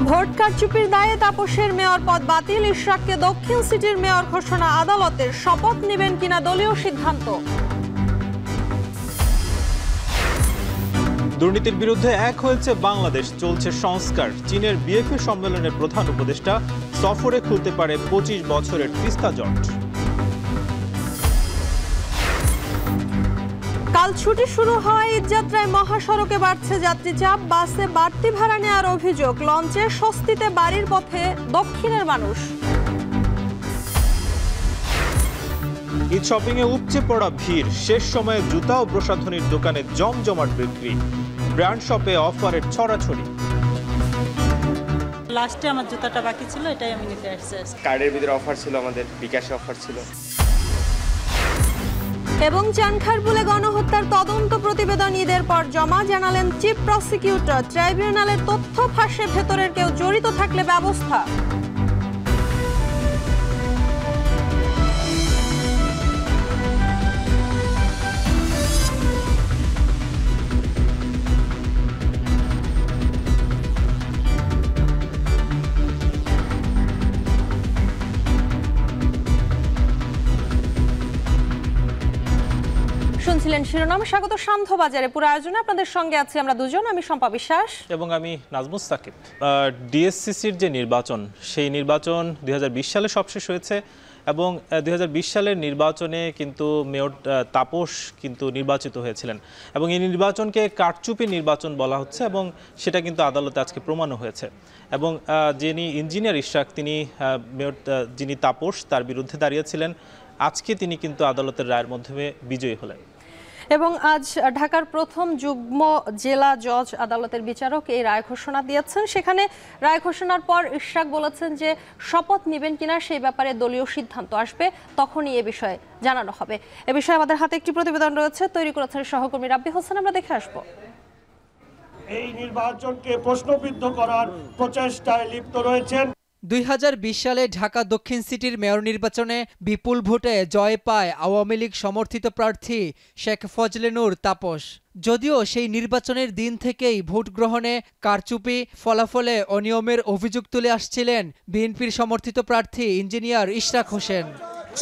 Vote কারচুপির দায়ে তাপসের mayor পদ বাতিল, ইশরাককে দক্ষিণ সিটির মেয়র ঘোষণা আদালতের। শপথ নেবেন কিনা দলীয় সিদ্ধান্ত। দুর্নীতির বিরুদ্ধে এক হয়েছে বাংলাদেশ, চলছে সংস্কার। চীনের বিএফএ সম্মেলনের প্রধান উপদেষ্টা, সফরে খুলতে পারে 25 বছরের তিস্তা জট। কাল ছুটি শুরু হওয়ায় ঈদযাত্রায় মহাসড়কে বাড়ছে যাত্রী চাপ, বাসে বাড়তি ভাড়া নেওয়ার অভিযোগ, লঞ্চে স্বস্তিতে বাড়ির পথে দক্ষিণের মানুষ। ঈদ শপিং এ উপচে পড়া ভিড়, শেষ সময়ে জুতা ও প্রসাধনীর দোকানে জমজমাট বিক্রি, ব্র্যান্ড শপে অফারের ছড়াছড়ি। লাস্টে আমার জুতাটা বাকি ছিল, এটাই আমি নিতে আসছি। কার্ডের ভিতরে অফার ছিল, আমাদের বিকাশে অফার ছিল। এবং চানখারপুলে গণহত্যার তদন্ত প্রতিবেদন ঈদের পর জমা, জানালেন চিফ প্রসিকিউটর। ট্রাইব্যুনালের তথ্য ফাঁসে ভেতরের কেউ জড়িত থাকলে ব্যবস্থা। শুনছিলেন শিরোনাম। স্বাগত সান্ধ্য বাজারে। পুরো আয়োজনে আপনাদের সঙ্গে আছি আমরা দুজন, আমি শম্পা বিশ্বাস এবং আমি নাজমুস সাকিব। ডিএসসিসির যে নির্বাচন, সেই নির্বাচন 2020 সালে সবশেষ হয়েছে এবং 2020 সালের নির্বাচনে কিন্তু মেয়র তাপস কিন্তু নির্বাচিত হয়েছিলেন এবং এই নির্বাচনকে কারচুপি নির্বাচন বলা হচ্ছে এবং সেটা কিন্তু আদালতে আজকে প্রমাণও হয়েছে। এবং যিনি ইঞ্জিনিয়ার ইশরাক, তিনি মেয়র যিনি তাপস, তার বিরুদ্ধে দাঁড়িয়েছিলেন, আজকে তিনি কিন্তু আদালতের রায়ের মাধ্যমে বিজয়ী হলেন। এবং আজ ঢাকার প্রথম যুগ্ম জেলা জজ আদালতের বিচারক এই রায় ঘোষণা দিয়েছেন। সেখানে রায় ঘোষণার পর ইশরাক বলেছেন যে শপথ নেবেন কিনা সেই ব্যাপারে দলীয় সিদ্ধান্ত আসবে, তখনই এ বিষয়ে জানানো হবে। এ বিষয়ে আমাদের হাতে একটি প্রতিবেদন রয়েছে, তৈরি করেছেন সহকর্মী রাব্বি হোসেন, আমরা দেখে আসবো। এই নির্বাচনকে প্রশ্নবিদ্ধ করার প্রচেষ্টায় লিপ্ত রয়েছেন। 2020 সালে ঢাকা দক্ষিণ সিটির মেয়র নির্বাচনে বিপুল ভোটে জয় পায় আওয়ামী লীগ সমর্থিত প্রার্থী শেখ ফজলে নূর তাপস। যদিও সেই নির্বাচনের দিন থেকেই ভোট গ্রহণে কারচুপি, ফলাফলে অনিয়মের অভিযোগ তুলে আসছিলেন বিএনপির সমর্থিত প্রার্থী ইঞ্জিনিয়ার ইশরাক হোসেন।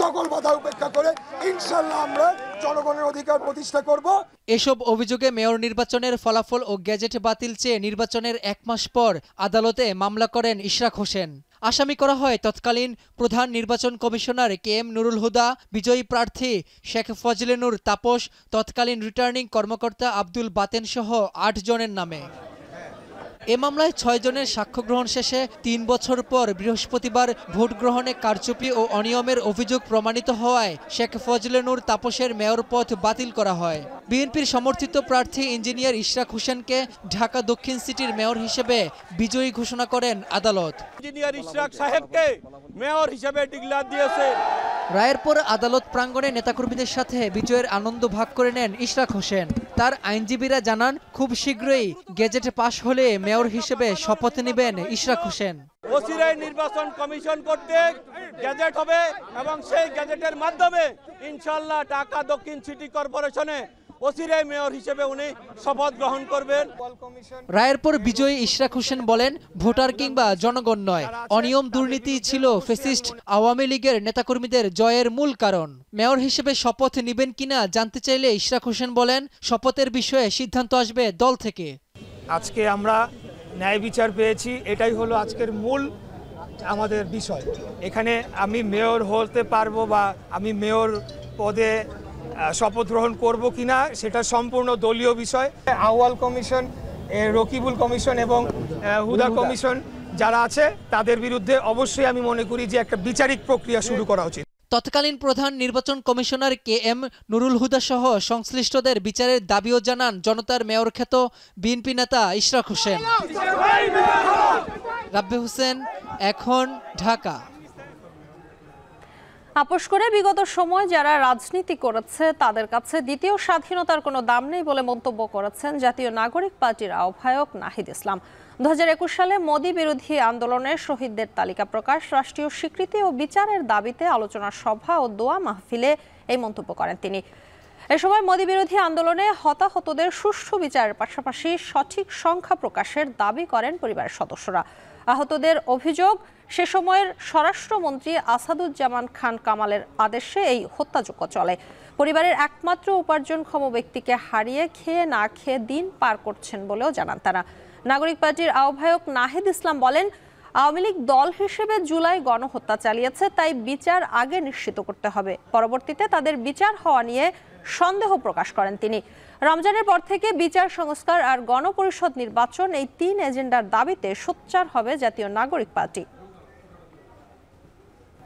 সকল বাধা উপেক্ষা করে ইনশাআল্লাহ আমরা জনগণের অধিকার প্রতিষ্ঠা করব। এসব অভিযোগে মেয়র নির্বাচনের ফলাফল ও গ্যাজেট বাতিল চেয়ে নির্বাচনের 1 মাস পর আদালতে মামলা করেন ইশরাক হোসেন। আসামি করা হয় তৎকালীন প্রধান নির্বাচন কমিশনার KM নুরুল হুদা, বিজয়ী প্রার্থী শেখ ফজলে নূর তাপস, তৎকালীন রিটার্নিং কর্মকর্তা আব্দুল বাতেন সহ 8 জনের নামে। এ মামলায় 6 জনের সাক্ষ্য গ্রহণ শেষে 3 বছর পর বৃহস্পতিবার ভোট গ্রহণে কারচুপি ও অনিয়মের অভিযোগ প্রমাণিত হওয়ায় শেখ ফজলে নূর তাপসের মেয়র পদ বাতিল করা হয়। বিএনপির সমর্থিত প্রার্থী ইঞ্জিনিয়ার ইশরাক হোসেনকে ঢাকা দক্ষিণ সিটির মেয়র হিসেবে বিজয়ী ঘোষণা করেন আদালত। ইঞ্জিনিয়ার ইশরাক সাহেবকে মেয়র হিসেবে ডিক্লেয়ার দিয়েছে। রায়ের পর আদালত প্রাঙ্গণে নেতাকর্মীদের সাথে বিজয়ের আনন্দ ভাগ করে নেন ইশরাক হোসেন। তার আইনজীবীরা জানান, খুব শীঘ্রই গেজেটে পাশ হলে মেয়র হিসেবে শপথ নেবেন ইশরাক হোসেন। অচিরেই নির্বাচন কমিশন কর্তৃক গ্যাজেট হবে এবং সেই গ্যাজেটের মাধ্যমে ইনশাআল্লাহ ঢাকা দক্ষিণ সিটি কর্পোরেশনে অচিরেই মেয়র হিসেবে উনি শপথ গ্রহণ করবেন। রায়ের পর বিজয়ী ইশরাক হোসেন বলেন, ভোটার কিংবা জনগণ নয়, অনিয়ম দুর্নীতি ছিল ফ্যাসিস্ট আওয়ামী লীগের নেতাকর্মীদের জয়ের মূল কারণ। মেয়র হিসেবে শপথ নেবেন কিনা জানতে চাইলে ইশরাক হোসেন বলেন, শপথের বিষয়ে সিদ্ধান্ত আসবে দল থেকে। আজকে আমরা ন্যায় বিচার পেয়েছি, এটাই হলো আজকের মূল আমাদের বিষয়। এখানে আমি মেয়র হতে পারবো বা আমি মেয়র পদে শপথ গ্রহণ করব কিনা সেটা সম্পূর্ণ দলীয় বিষয়। আউয়াল কমিশন, রকিবুল কমিশন এবং হুদা কমিশন যারা আছে তাদের বিরুদ্ধে অবশ্যই আমি মনে করি যে একটা বিচারিক প্রক্রিয়া শুরু করা উচিত। তৎকালীন প্রধান নির্বাচন কমিশনার KM নুরুল হুদা সহ সংশ্লিষ্টদের বিচারের দাবিও জানান জনতার মেয়র খ্যাত বিএনপি নেতা ইশরাক হোসেন। রাব্বি হোসেন, এখন, ঢাকা। আপোষ করে বিগত সময় যারা রাজনীতি করেছে তাদের কাছে দ্বিতীয় স্বাধীনতার কোনো দাম নেই বলে মন্তব্য করেছেন জাতীয় নাগরিক পার্টির আহ্বায়ক নাহিদ ইসলাম। 2021 সালে মোদি বিরোধী আন্দোলনের শহীদদের তালিকা প্রকাশ, রাষ্ট্রীয় স্বীকৃতি ও বিচারের দাবিতে আলোচনা সভা ও দোয়া মাহফিলে এই মন্তব্য করেন তিনি। এ সময় মোদি বিরোধী আন্দোলনে হতাহতদের সুষ্ঠু বিচারের পাশাপাশি সঠিক সংখ্যা প্রকাশের দাবি করেন পরিবারের সদস্যরা। আহতদের অভিযোগ, সে সময়ের স্বরাষ্ট্রমন্ত্রী আসাদুজ্জামান খান কামালের আদেশে এই হত্যাযজ্ঞ চলে। পরিবারের একমাত্র উপার্জনক্ষম ব্যক্তিকে হারিয়ে খেয়ে না খেয়ে দিন পার করছেন বলেও জানান তারা। নাগরিক পার্টির আহ্বায়ক নাহিদ ইসলাম বলেন, আওয়ামী লীগ দল হিসেবে জুলাই গণহত্যা চালিয়েছে, তাই বিচার আগে নিশ্চিত করতে হবে। পরবর্তীতে তাদের বিচার হওয়া নিয়ে সন্দেহ প্রকাশ করেন তিনি। রমজানের পর থেকে বিচার সংস্কার আর গণপরিষদ নির্বাচন, এই 3 এজেন্ডার দাবিতে সোচ্চার হবে জাতীয় নাগরিক পার্টি।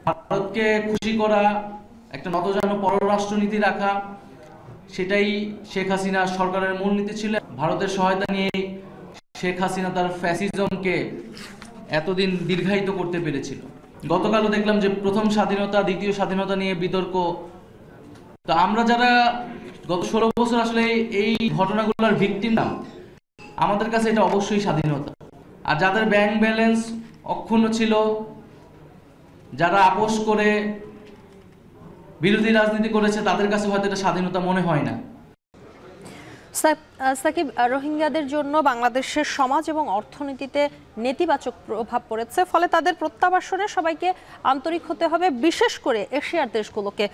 ভারতকে খুশি করা, একটা নতজানু পররাষ্ট্রনীতি রাখা, সেটাই শেখ হাসিনা সরকারের মূলনীতি ছিল। ভারতের সহায়তা নিয়ে শেখ হাসিনা তার ফ্যাসিজমকে এতদিন দীর্ঘায়িত করতে পেরেছিল। গতকালও দেখলাম যে প্রথম স্বাধীনতা, দ্বিতীয় স্বাধীনতা নিয়ে বিতর্ক। তো আমরা যারা গত 16 বছর আসলে এই ঘটনাগুলোর ভিকটিম না, আমাদের কাছে এটা অবশ্যই স্বাধীনতা। আর যাদের ব্যাংক ব্যালেন্স অক্ষুণ্ণ ছিল, যারা আপোষ করে বিরোধী রাজনীতি করেছে, তাদের কাছে হয়তো এটা স্বাধীনতা মনে হয় না। সাকিব, রোহিঙ্গাদের জন্য বাংলাদেশের সমাজ এবং অর্থনীতিতে নেতিবাচক প্রভাব পড়েছে, ফলে তাদের প্রত্যাবাসনে সবাইকে আন্তরিক হতে হবে, বিশেষ করে এশিয়ার দেশগুলোকে।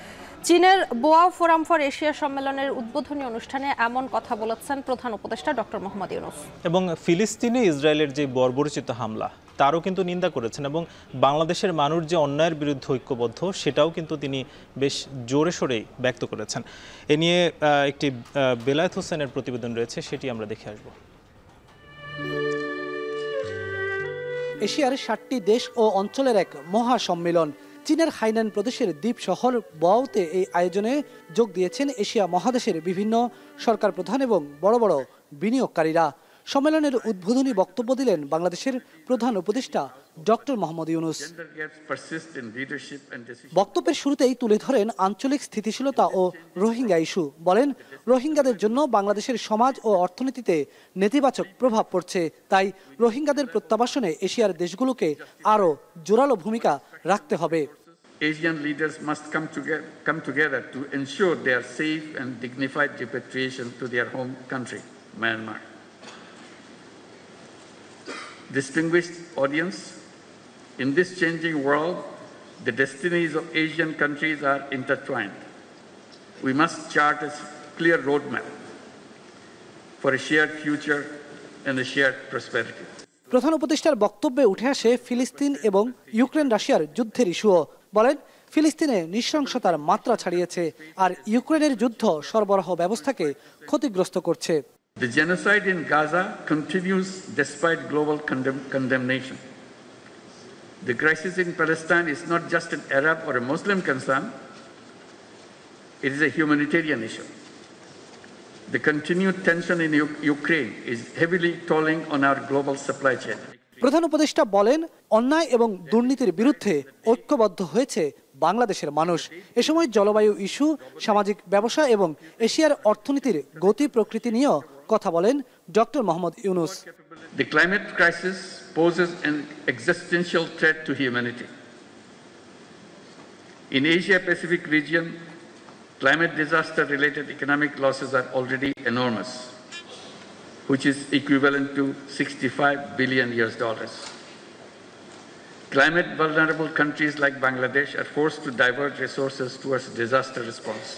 চীনের বোয়া ফোরাম ফর এশিয়া সম্মেলনের উদ্বোধনী অনুষ্ঠানে এমন কথা বলেছেন প্রধান উপদেষ্টা ডক্টর মোহাম্মদ ইউনূস। এবং ফিলিস্তিনে ইসরায়েলের যে বর্বরচিত হামলা, তারও কিন্তু নিন্দা করেছেন এবং বাংলাদেশের মানুষ যে অন্যায়ের বিরুদ্ধে ঐক্যবদ্ধ, সেটাও কিন্তু তিনি বেশ জোরে সোরেই ব্যক্ত করেছেন। এ নিয়ে একটি বেলায়েত হোসেনের প্রতিবেদন রয়েছে, সেটি আমরা দেখে আসব। এশিয়ার 7টি দেশ ও অঞ্চলের এক মহা সম্মেলন। চীনের হাইনান প্রদেশের দ্বীপ শহর বোয়াওতে এই আয়োজনে যোগ দিয়েছেন এশিয়া মহাদেশের বিভিন্ন সরকার প্রধান এবং বড় বড় বিনিয়োগকারীরা। সম্মেলনের উদ্বোধনী বক্তব্য দিলেন বাংলাদেশের প্রধান উপদেষ্টা ডক্টর মোহাম্মদ ইউনূস। বক্তব্যের শুরুতেই তুলে ধরেন আঞ্চলিক স্থিতিশীলতা ও রোহিঙ্গা ইস্যু। বলেন, রোহিঙ্গাদের জন্য বাংলাদেশের সমাজ ও অর্থনীতিতে নেতিবাচক প্রভাব পড়ছে, তাই রোহিঙ্গাদের প্রত্যাবাসনে এশিয়ার দেশগুলোকে আরও জোরালো ভূমিকা রাখতে হবে। Asian leaders must come together to ensure their safe and dignified repatriation to their home country, Myanmar. Distinguished audience, in this changing world, the destinies of Asian countries are intertwined. We must chart a clear roadmap for a shared future and a shared prosperity. প্রধান উপদেষ্টার বক্তব্যে উঠে আসে ফিলিস্তিন এবং Ukraine রাশিয়ার যুদ্ধের ইস্যুও। বলেন, ফিলিস্তিনে নৃশংসতার মাত্রা ছাড়িয়েছে, আর ইউক্রেনের যুদ্ধ সরবরাহ ব্যবস্থাকে ক্ষতিগ্রস্ত করছে। The genocide in Gaza continues despite global condemnation. The crisis in Palestine is not just an Arab or a Muslim concern, it is a humanitarian issue. The continued tension in Ukraine is heavily tolling on our global supply chain. প্রধান উপদেষ্টা বলেন, অন্যায় এবং দুর্নীতির বিরুদ্ধে ঐক্যবদ্ধ হয়েছে বাংলাদেশের মানুষ। এ সময় জলবায়ু ইস্যু, সামাজিক ব্যবসা এবং এশিয়ার অর্থনীতির গতি প্রকৃতি নিয়েও কথা বলেন doctor Mohammad Yunus. The climate crisis poses an existential threat to humanity. In Asia-Pacific region, climate disaster-related economic losses are already enormous, which is equivalent to $65 billion. Climate vulnerable countries like Bangladesh are forced to divert resources towards disaster response,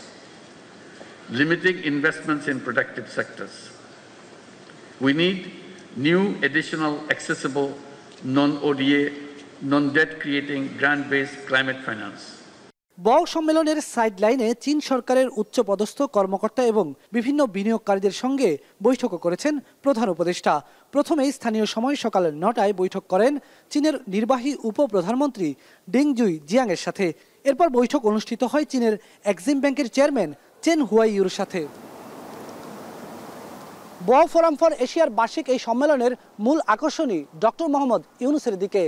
limiting investments in productive sectors. We need new, additional, accessible, non-ODA, non-debt creating grant-based climate finance. Boao সম্মেলনের সাইডলাইনে চীন সরকারের উচ্চপদস্থ কর্মকর্তা এবং বিভিন্ন বিনিয়োগকারীদের সঙ্গে বৈঠকও করেছেন প্রধান উপদেষ্টা। প্রথমেই স্থানীয় সময় সকাল 9টায় বৈঠক করেন চীনের নির্বাহী উপপ্রধানমন্ত্রী ডিংজুই জিয়াংয়ের সাথে। এরপর বৈঠক অনুষ্ঠিত হয় চীনের এক্সিম ব্যাংকের চেয়ারম্যান চেন হুয়াইইউর সাথে। বোয়াও ফোরাম ফর এশিয়ার বার্ষিক এই সম্মেলনের মূল আকর্ষণই ডক্টর মোহাম্মদ ইউনূসের দিকে।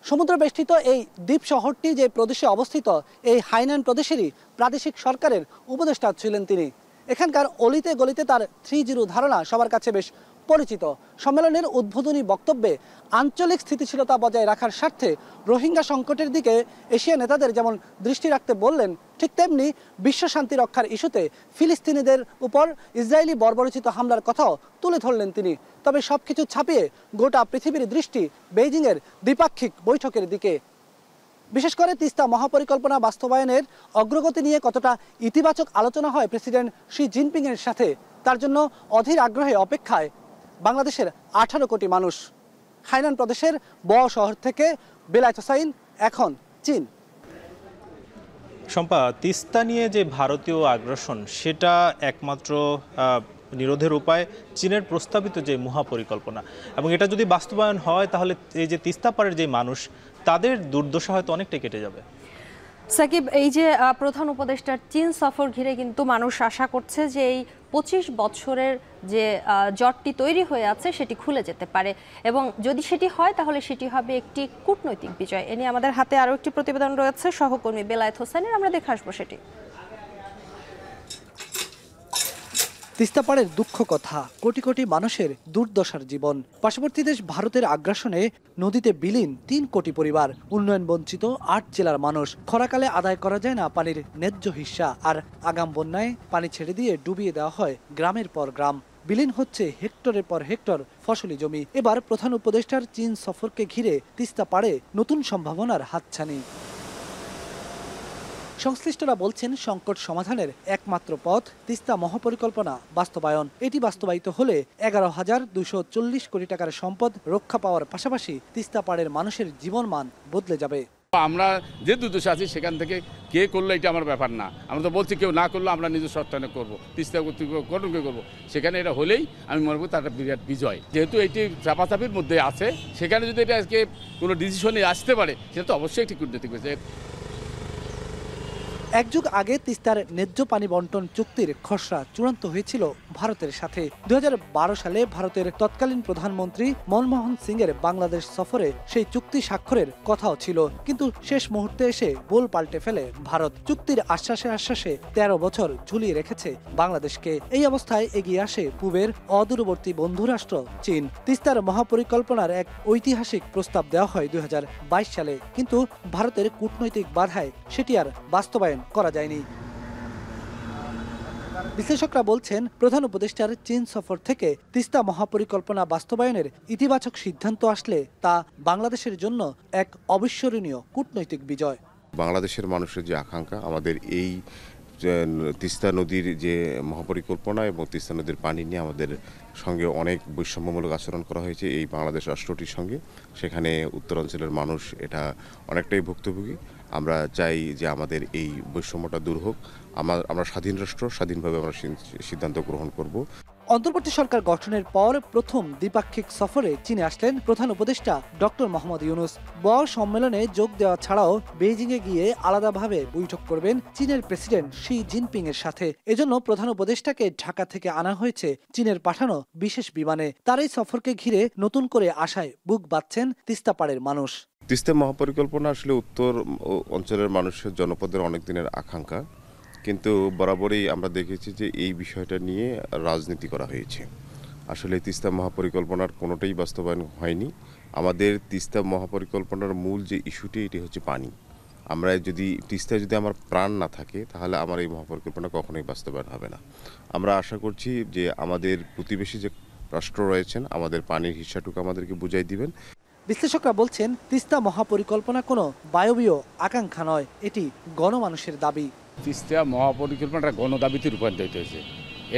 সমুদ্র বেষ্টিত এই দ্বীপ শহরটি যে প্রদেশে অবস্থিত, এই হাইনান প্রদেশেরই প্রাদেশিক সরকারের উপদেষ্টা ছিলেন তিনি। এখানকার অলিতে গলিতে তার 3-0 ধারণা সবার কাছে বেশ পরিচিত। সম্মেলনের উদ্বোধনী বক্তব্যে আঞ্চলিক স্থিতিশীলতা বজায় রাখার স্বার্থে রোহিঙ্গা সংকটের দিকে এশিয়া নেতাদের যেমন দৃষ্টি রাখতে বললেন, ঠিক তেমনি বিশ্ব শান্তি রক্ষার ইস্যুতে ফিলিস্তিনিদের উপর ইসরায়েলি বর্বরোচিত হামলার কথাও তুলে ধরলেন তিনি। তবে সবকিছু ছাপিয়ে গোটা পৃথিবীর দৃষ্টি বেইজিংয়ের দ্বিপাক্ষিক বৈঠকের দিকে। বিশেষ করে তিস্তা মহাপরিকল্পনা বাস্তবায়নের অগ্রগতি নিয়ে কতটা ইতিবাচক আলোচনা হয় প্রেসিডেন্ট শি জিনপিংয়ের সাথে, তার জন্য অধীর আগ্রহে অপেক্ষায় বাংলাদেশের 18 কোটি মানুষ। হাইনান প্রদেশের ব শহর থেকে বেলায়েত হোসাইন, এখন চীন। শম্পা, তিস্তা নিয়ে যে ভারতীয় আগ্রাসন সেটা একমাত্র নিরোধের উপায় চীনের প্রস্তাবিত যে মহাপরিকল্পনা, এবং এটা যদি বাস্তবায়ন হয় তাহলে এই যে তিস্তা পাড়ের যে মানুষ তাদের দুর্দশা হয়তো অনেকটাই কেটে যাবে। সাকিব, এই যে প্রধান উপদেষ্টার চীন সফর ঘিরে কিন্তু মানুষ আশা করছে যে এই 25 বছরের যে জটটি তৈরি হয়ে আছে সেটি খুলে যেতে পারে, এবং যদি সেটি হয় তাহলে সেটি হবে একটি কূটনৈতিক বিজয়। এ নিয়ে আমাদের হাতে আরও একটি প্রতিবেদন রয়েছে সহকর্মী বেলায়েত হোসেনের, আমরা দেখে আসবো সেটি। তিস্তা পাড়ের দুঃখ কথা, কোটি কোটি মানুষের দুর্দশার জীবন। পার্শ্ববর্তী দেশ ভারতের আগ্রাসনে নদীতে বিলীন 3 কোটি পরিবার, উন্নয়ন বঞ্চিত 8 জেলার মানুষ। খরাকালে আদায় করা যায় না পানির ন্যায্য হিস্সা, আর আগাম বন্যায় পানি ছেড়ে দিয়ে ডুবিয়ে দেওয়া হয় গ্রামের পর গ্রাম। বিলীন হচ্ছে হেক্টরের পর হেক্টর ফসলি জমি। এবার প্রধান উপদেষ্টার চীন সফরকে ঘিরে তিস্তা পাড়ে নতুন সম্ভাবনার হাতছানি। সংশ্লিষ্টরা বলছেন সংকট সমাধানের একমাত্র পথ তিস্তা মহাপরিকল্পনা বাস্তবায়ন। এটি বাস্তবায়িত হলে 11,240 কোটি টাকার সম্পদ রক্ষা পাওয়ার পাশাপাশি তিস্তা পাড়ের মানুষের জীবনমান বদলে যাবে। আমরা যে দুর্দশা আছি সেখান থেকে কে করলো এটা আমার ব্যাপার না, আমরা তো বলছি কেউ না করলো আমরা নিজস্ব অর্থায়নে করবো, তিস্তা কর্তৃপক্ষকে করবো। সেখানে এটা হলেই আমি মনে করি তার একটা বিরাট বিজয়। যেহেতু এটি চাপাচাপির মধ্যে আছে, সেখানে যদি এটা আজকে কোনো ডিসিশনে আসতে পারে সেটা তো অবশ্যই একটি কূটনৈতিক বিষয়। এক যুগ আগে তিস্তার ন্যায্য পানি বন্টন চুক্তির খসড়া চূড়ান্ত হয়েছিল ভারতের সাথে। 2012 সালে ভারতের তৎকালীন প্রধানমন্ত্রী মনমোহন সিংয়ের বাংলাদেশ সফরে সেই চুক্তি স্বাক্ষরের কথাও ছিল, কিন্তু শেষ মুহূর্তে এসে বোল পাল্টে ফেলে ভারত। চুক্তির আশ্বাসে 13 বছর ঝুলিয়ে রেখেছে বাংলাদেশকে। এই অবস্থায় এগিয়ে আসে পূবের অদূরবর্তী বন্ধুরাষ্ট্র চীন। তিস্তার মহাপরিকল্পনার এক ঐতিহাসিক প্রস্তাব দেওয়া হয় 2022 সালে, কিন্তু ভারতের কূটনৈতিক বাধায় সেটি আর বাস্তবায়ন করা যায়নি। বিশ্লেষকরা বলছেন প্রধান উপদেষ্টার চীন সফর থেকে তিস্তা মহাপরিকল্পনা বাস্তবায়নের ইতিবাচক সিদ্ধান্ত আসলে তা বাংলাদেশের জন্য এক অবিস্মরণীয় কূটনৈতিক বিজয়। বাংলাদেশের মানুষের যে আকাঙ্ক্ষা, আমাদের এই তিস্তা নদীর যে মহাপরিকল্পনা এবং তিস্তা নদীর পানি নিয়ে আমাদের সঙ্গে অনেক বৈষম্যমূলক আচরণ করা হয়েছে এই বাংলাদেশ রাষ্ট্রটির সঙ্গে। সেখানে উত্তরাঞ্চলের মানুষ এটা অনেকটাই ভুক্তভোগী। আমরা চাই যে আমাদের এই বৈষম্যটা দূর হোক। আমরা স্বাধীন রাষ্ট্র, স্বাধীনভাবে আমরা সিদ্ধান্ত গ্রহণ করব। অন্তর্বর্তী সরকার গঠনের পর প্রথম দ্বিপাক্ষিক সফরে চীনে আসলেন প্রধান উপদেষ্টা ডক্টর মোহাম্মদ ইউনূস। সম্মেলনে যোগ দেওয়া ছাড়াও বেইজিংয়ে গিয়ে আলাদাভাবে বৈঠক করবেন চীনের প্রেসিডেন্ট শি জিনপিং এর সাথে। এজন্য প্রধান উপদেষ্টাকে ঢাকা থেকে আনা হয়েছে চীনের পাঠানো বিশেষ বিমানে। তার এই সফরকে ঘিরে নতুন করে আশায় বুক বাঁধছেন তিস্তা পাড়ের মানুষ। তিস্তা মহাপরিকল্পনা আসলে উত্তর অঞ্চলের মানুষের জনপদের অনেক দিনের আকাঙ্ক্ষা, কিন্তু বরাবরই আমরা দেখেছি যে এই বিষয়টা নিয়ে রাজনীতি করা হয়েছে। আসলে তিস্তা মহাপরিকল্পনার কোনোটাই বাস্তবায়ন হয়নি। আমাদের তিস্তা মহাপরিকল্পনার মূল যে ইস্যুটি, এটি হচ্ছে পানি। আমরা তিস্তায় যদি আমার প্রাণ না থাকে তাহলে আমার এই মহাপরিকল্পনা কখনোই বাস্তবায়ন হবে না। আমরা আশা করছি যে আমাদের প্রতিবেশী যে রাষ্ট্র রয়েছেন আমাদের পানির হিস্সাটুকু আমাদেরকে বুঝাই দিবেন। বিশ্লেষকরা বলছেন তিস্তা মহাপরিকল্পনা কোনো বায়বীয় আকাঙ্ক্ষা নয়, এটি গণমানুষের দাবি। তিস্তা মহাপরিকল্পনাটা গণদাবিতে রূপান্তরিত হয়েছে।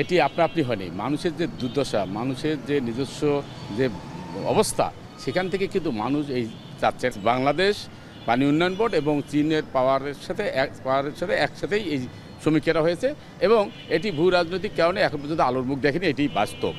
এটি আপনি হয়নি, মানুষের যে দুর্দশা, মানুষের যে নিজস্ব যে অবস্থা, সেখান থেকে কিন্তু মানুষ এই চাচ্ছে। বাংলাদেশ পানি উন্নয়ন বোর্ড এবং চীনের পাওয়ারের সাথে একসাথেই এই সমীক্ষাটা হয়েছে, এবং এটি ভূ রাজনৈতিক কারণে এখন পর্যন্ত আলোর মুখ দেখেনি, এটি বাস্তব।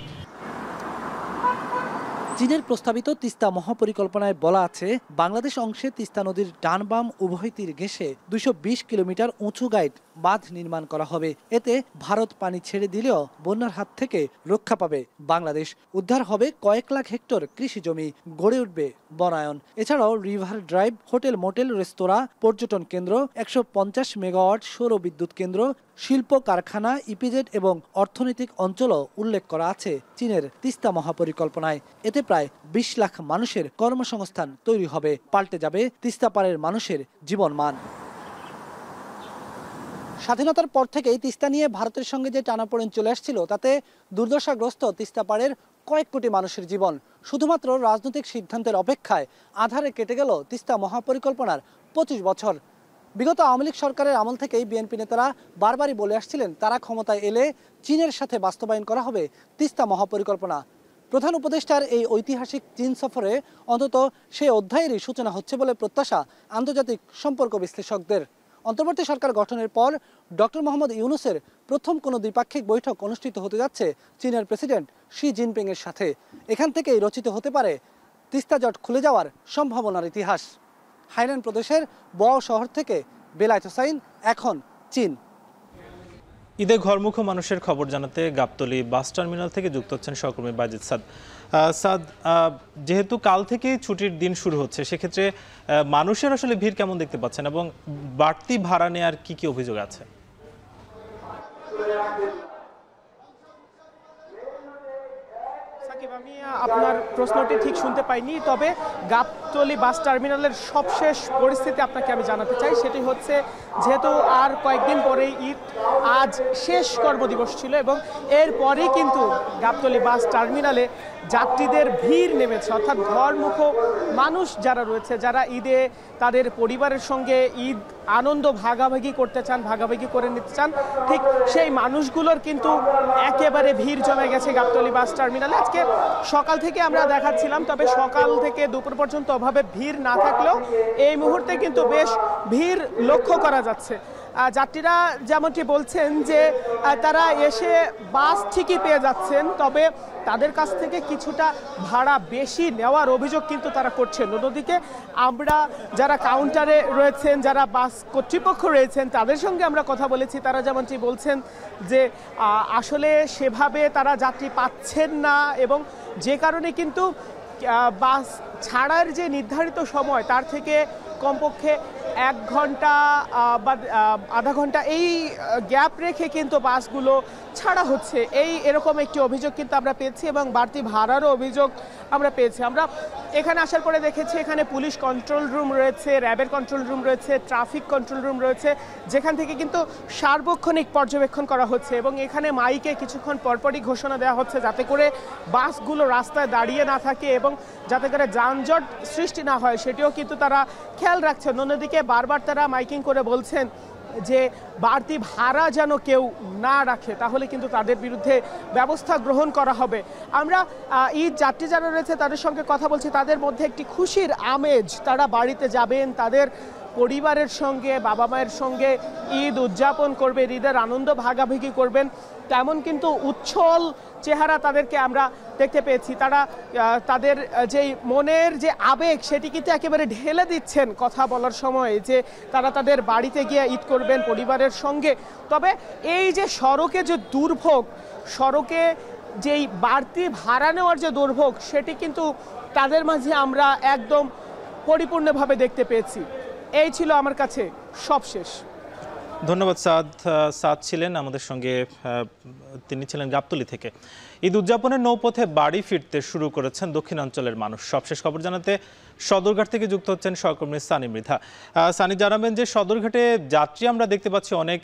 চীনের প্রস্তাবিত তিস্তা মহাপরিকল্পনায় বলা আছে বাংলাদেশ অংশে তিস্তা নদীর ডান বাম উভয় তীর ঘেঁষে 220 কিলোমিটার উঁচু গাইড বাঁধ নির্মাণ করা হবে। এতে ভারত পানি ছেড়ে দিলেও বন্যার হাত থেকে রক্ষা পাবে বাংলাদেশ। উদ্ধার হবে কয়েক লাখ হেক্টর কৃষি জমি, গড়ে উঠবে বনায়ন। এছাড়াও রিভার ড্রাইভ, হোটেল, মোটেল, রেস্তোরাঁ, পর্যটন কেন্দ্র, 150 মেগাওয়াট সৌর বিদ্যুৎ কেন্দ্র, শিল্প কারখানা, ইপিজেড এবং অর্থনৈতিক অঞ্চলও উল্লেখ করা আছে চীনের তিস্তা মহাপরিকল্পনায়। এতে প্রায় 20 লাখ মানুষের কর্মসংস্থান তৈরি হবে, পাল্টে যাবে তিস্তা পাড়ের মানুষের জীবনমান। স্বাধীনতার পর থেকেই তিস্তা নিয়ে ভারতের সঙ্গে যে টানাপোড়েন চলে আসছিল, তাতে দুর্দশাগ্রস্ত তিস্তা পাড়ের কয়েক কোটি মানুষের জীবন শুধুমাত্র রাজনৈতিক সিদ্ধান্তের অপেক্ষায় আধারে কেটে গেল তিস্তা মহাপরিকল্পনার 25 বছর। বিগত আওয়ামী লীগ সরকারের আমল থেকেই বিএনপি নেতারা বারবারই বলে আসছিলেন তারা ক্ষমতায় এলে চীনের সাথে বাস্তবায়ন করা হবে তিস্তা মহাপরিকল্পনা। প্রধান উপদেষ্টার এই ঐতিহাসিক চীন সফরে অন্তত সেই অধ্যায়েরই সূচনা হচ্ছে বলে প্রত্যাশা আন্তর্জাতিক সম্পর্ক বিশ্লেষকদের। অন্তর্বর্তী সরকার গঠনের পর ডক্টর মোহাম্মদ ইউনূসের প্রথম কোনো দ্বিপাক্ষিক বৈঠক অনুষ্ঠিত হতে যাচ্ছে চীনের প্রেসিডেন্ট শি জিনপিং এর সাথে। এখান থেকেই রচিত হতে পারে তিস্তা জট খুলে যাওয়ার সম্ভাবনার ইতিহাস। হাইনান প্রদেশের বও শহর থেকে বেলায়েত হোসাইন, এখন চীন। ঈদে ঘরমুখ মানুষের খবর জানাতে গাবতলী বাস টার্মিনাল থেকে যুক্ত হচ্ছেন সহকর্মী বাজিদ সাদ। সাদ, যেহেতু কাল থেকেই ছুটির দিন শুরু হচ্ছে, সেক্ষেত্রে মানুষের আসলে ভিড় কেমন দেখতে পাচ্ছেন এবং বাড়তি ভাড়া নেওয়ার কি কি অভিযোগ আছে? আমি আপনার প্রশ্নটি ঠিক শুনতে পাইনি, তবে গাবতলী বাস টার্মিনালের সবশেষ পরিস্থিতি আপনাকে আমি জানাতে চাই। সেটি হচ্ছে, যেহেতু আর কয়েকদিন পরেই ঈদ, আজ শেষ কর্মদিবস ছিল এবং এরপরেই কিন্তু গাবতলী বাস টার্মিনালে যাত্রীদের ভিড় নেমেছে। অর্থাৎ ঘরমুখ মানুষ যারা রয়েছে, যারা ঈদে তাদের পরিবারের সঙ্গে ঈদ আনন্দ ভাগাভাগি করতে চান, ভাগাভাগি করে নিতে চান, ঠিক সেই মানুষগুলোর কিন্তু একেবারে ভিড় জমে গেছে গাবতলী বাস টার্মিনালে। আজকে সকাল থেকে আমরা দেখাচ্ছিলাম, তবে সকাল থেকে দুপুর পর্যন্ত অভাবে ভিড় না থাকলেও এই মুহূর্তে কিন্তু বেশ ভিড় লক্ষ্য করা যাচ্ছে। যাত্রীরা যেমনটি বলছেন যে তারা এসে বাস ঠিকই পেয়ে যাচ্ছেন, তবে তাদের কাছ থেকে কিছুটা ভাড়া বেশি নেওয়ার অভিযোগ কিন্তু তারা করছেন। অন্যদিকে আমরা যারা কাউন্টারে রয়েছেন, যারা বাস কর্তৃপক্ষ রয়েছেন, তাদের সঙ্গে আমরা কথা বলেছি। তারা যেমনটি বলছেন যে আসলে সেভাবে তারা যাত্রী পাচ্ছেন না এবং যে কারণে কিন্তু বাস ছাড়ার যে নির্ধারিত সময় তার থেকে কমপক্ষে 1 ঘন্টা বা আধা ঘন্টা এই গ্যাপ রেখে কিন্তু বাসগুলো ছাড়া হচ্ছে, এরকম একটি অভিযোগ কিন্তু আমরা পেয়েছি এবং বাড়তি ভাড়ারও অভিযোগ আমরা পেয়েছি। আমরা এখানে আসার পরে দেখেছি এখানে পুলিশ কন্ট্রোল রুম রয়েছে, র্যাবের কন্ট্রোল রুম রয়েছে, ট্রাফিক কন্ট্রোল রুম রয়েছে, যেখান থেকে কিন্তু সার্বক্ষণিক পর্যবেক্ষণ করা হচ্ছে এবং এখানে মাইকে কিছুক্ষণ পরপরই ঘোষণা দেওয়া হচ্ছে যাতে করে বাসগুলো রাস্তায় দাঁড়িয়ে না থাকে এবং যাতে করে যানজট সৃষ্টি না হয়, সেটিও কিন্তু তারা খেয়াল রাখছেন। অন্যদিকে বারবার তারা মাইকিং করে বলছেন যে বাড়তি ভাড়া যেন কেউ না রাখে, তাহলে কিন্তু তাদের বিরুদ্ধে ব্যবস্থা গ্রহণ করা হবে। আমরা ঈদ যাত্রী যারা রয়েছে তাদের সঙ্গে কথা বলছি, তাদের মধ্যে একটি খুশির আমেজ। তারা বাড়িতে যাবেন, তাদের পরিবারের সঙ্গে, বাবা মায়ের সঙ্গে ঈদ উদযাপন করবেন, ঈদের আনন্দ ভাগাভাগি করবেন, তেমন কিন্তু উচ্ছল চেহারা তাদেরকে আমরা দেখতে পেয়েছি। তারা তাদের যেই মনের যে আবেগ সেটি কিন্তু একেবারে ঢেলে দিচ্ছেন কথা বলার সময়, যে তারা তাদের বাড়িতে গিয়ে ঈদ করবেন পরিবারের সঙ্গে। তবে এই যে সড়কে যে দুর্ভোগ, সড়কে যেই বাড়তি ভাড়া নেওয়ার যে দুর্ভোগ, সেটি কিন্তু তাদের মাঝে আমরা একদম পরিপূর্ণভাবে দেখতে পেয়েছি। এই ছিল আমার কাছে সবশেষ। ধন্যবাদ সাদ। সাদ ছিলেন আমাদের সঙ্গে, তিনি ছিলেন গাবতলী থেকে। ঈদ উদযাপনের নৌপথে বাড়ি ফিরতে শুরু করেছেন দক্ষিণাঞ্চলের মানুষ। সবশেষ খবর জানাতে সদরঘাট থেকে যুক্ত হচ্ছেন সহকর্মী সানি মৃধা। সানি, জানাবেন যে সদরঘাটে যাত্রী আমরা দেখতে পাচ্ছি অনেক,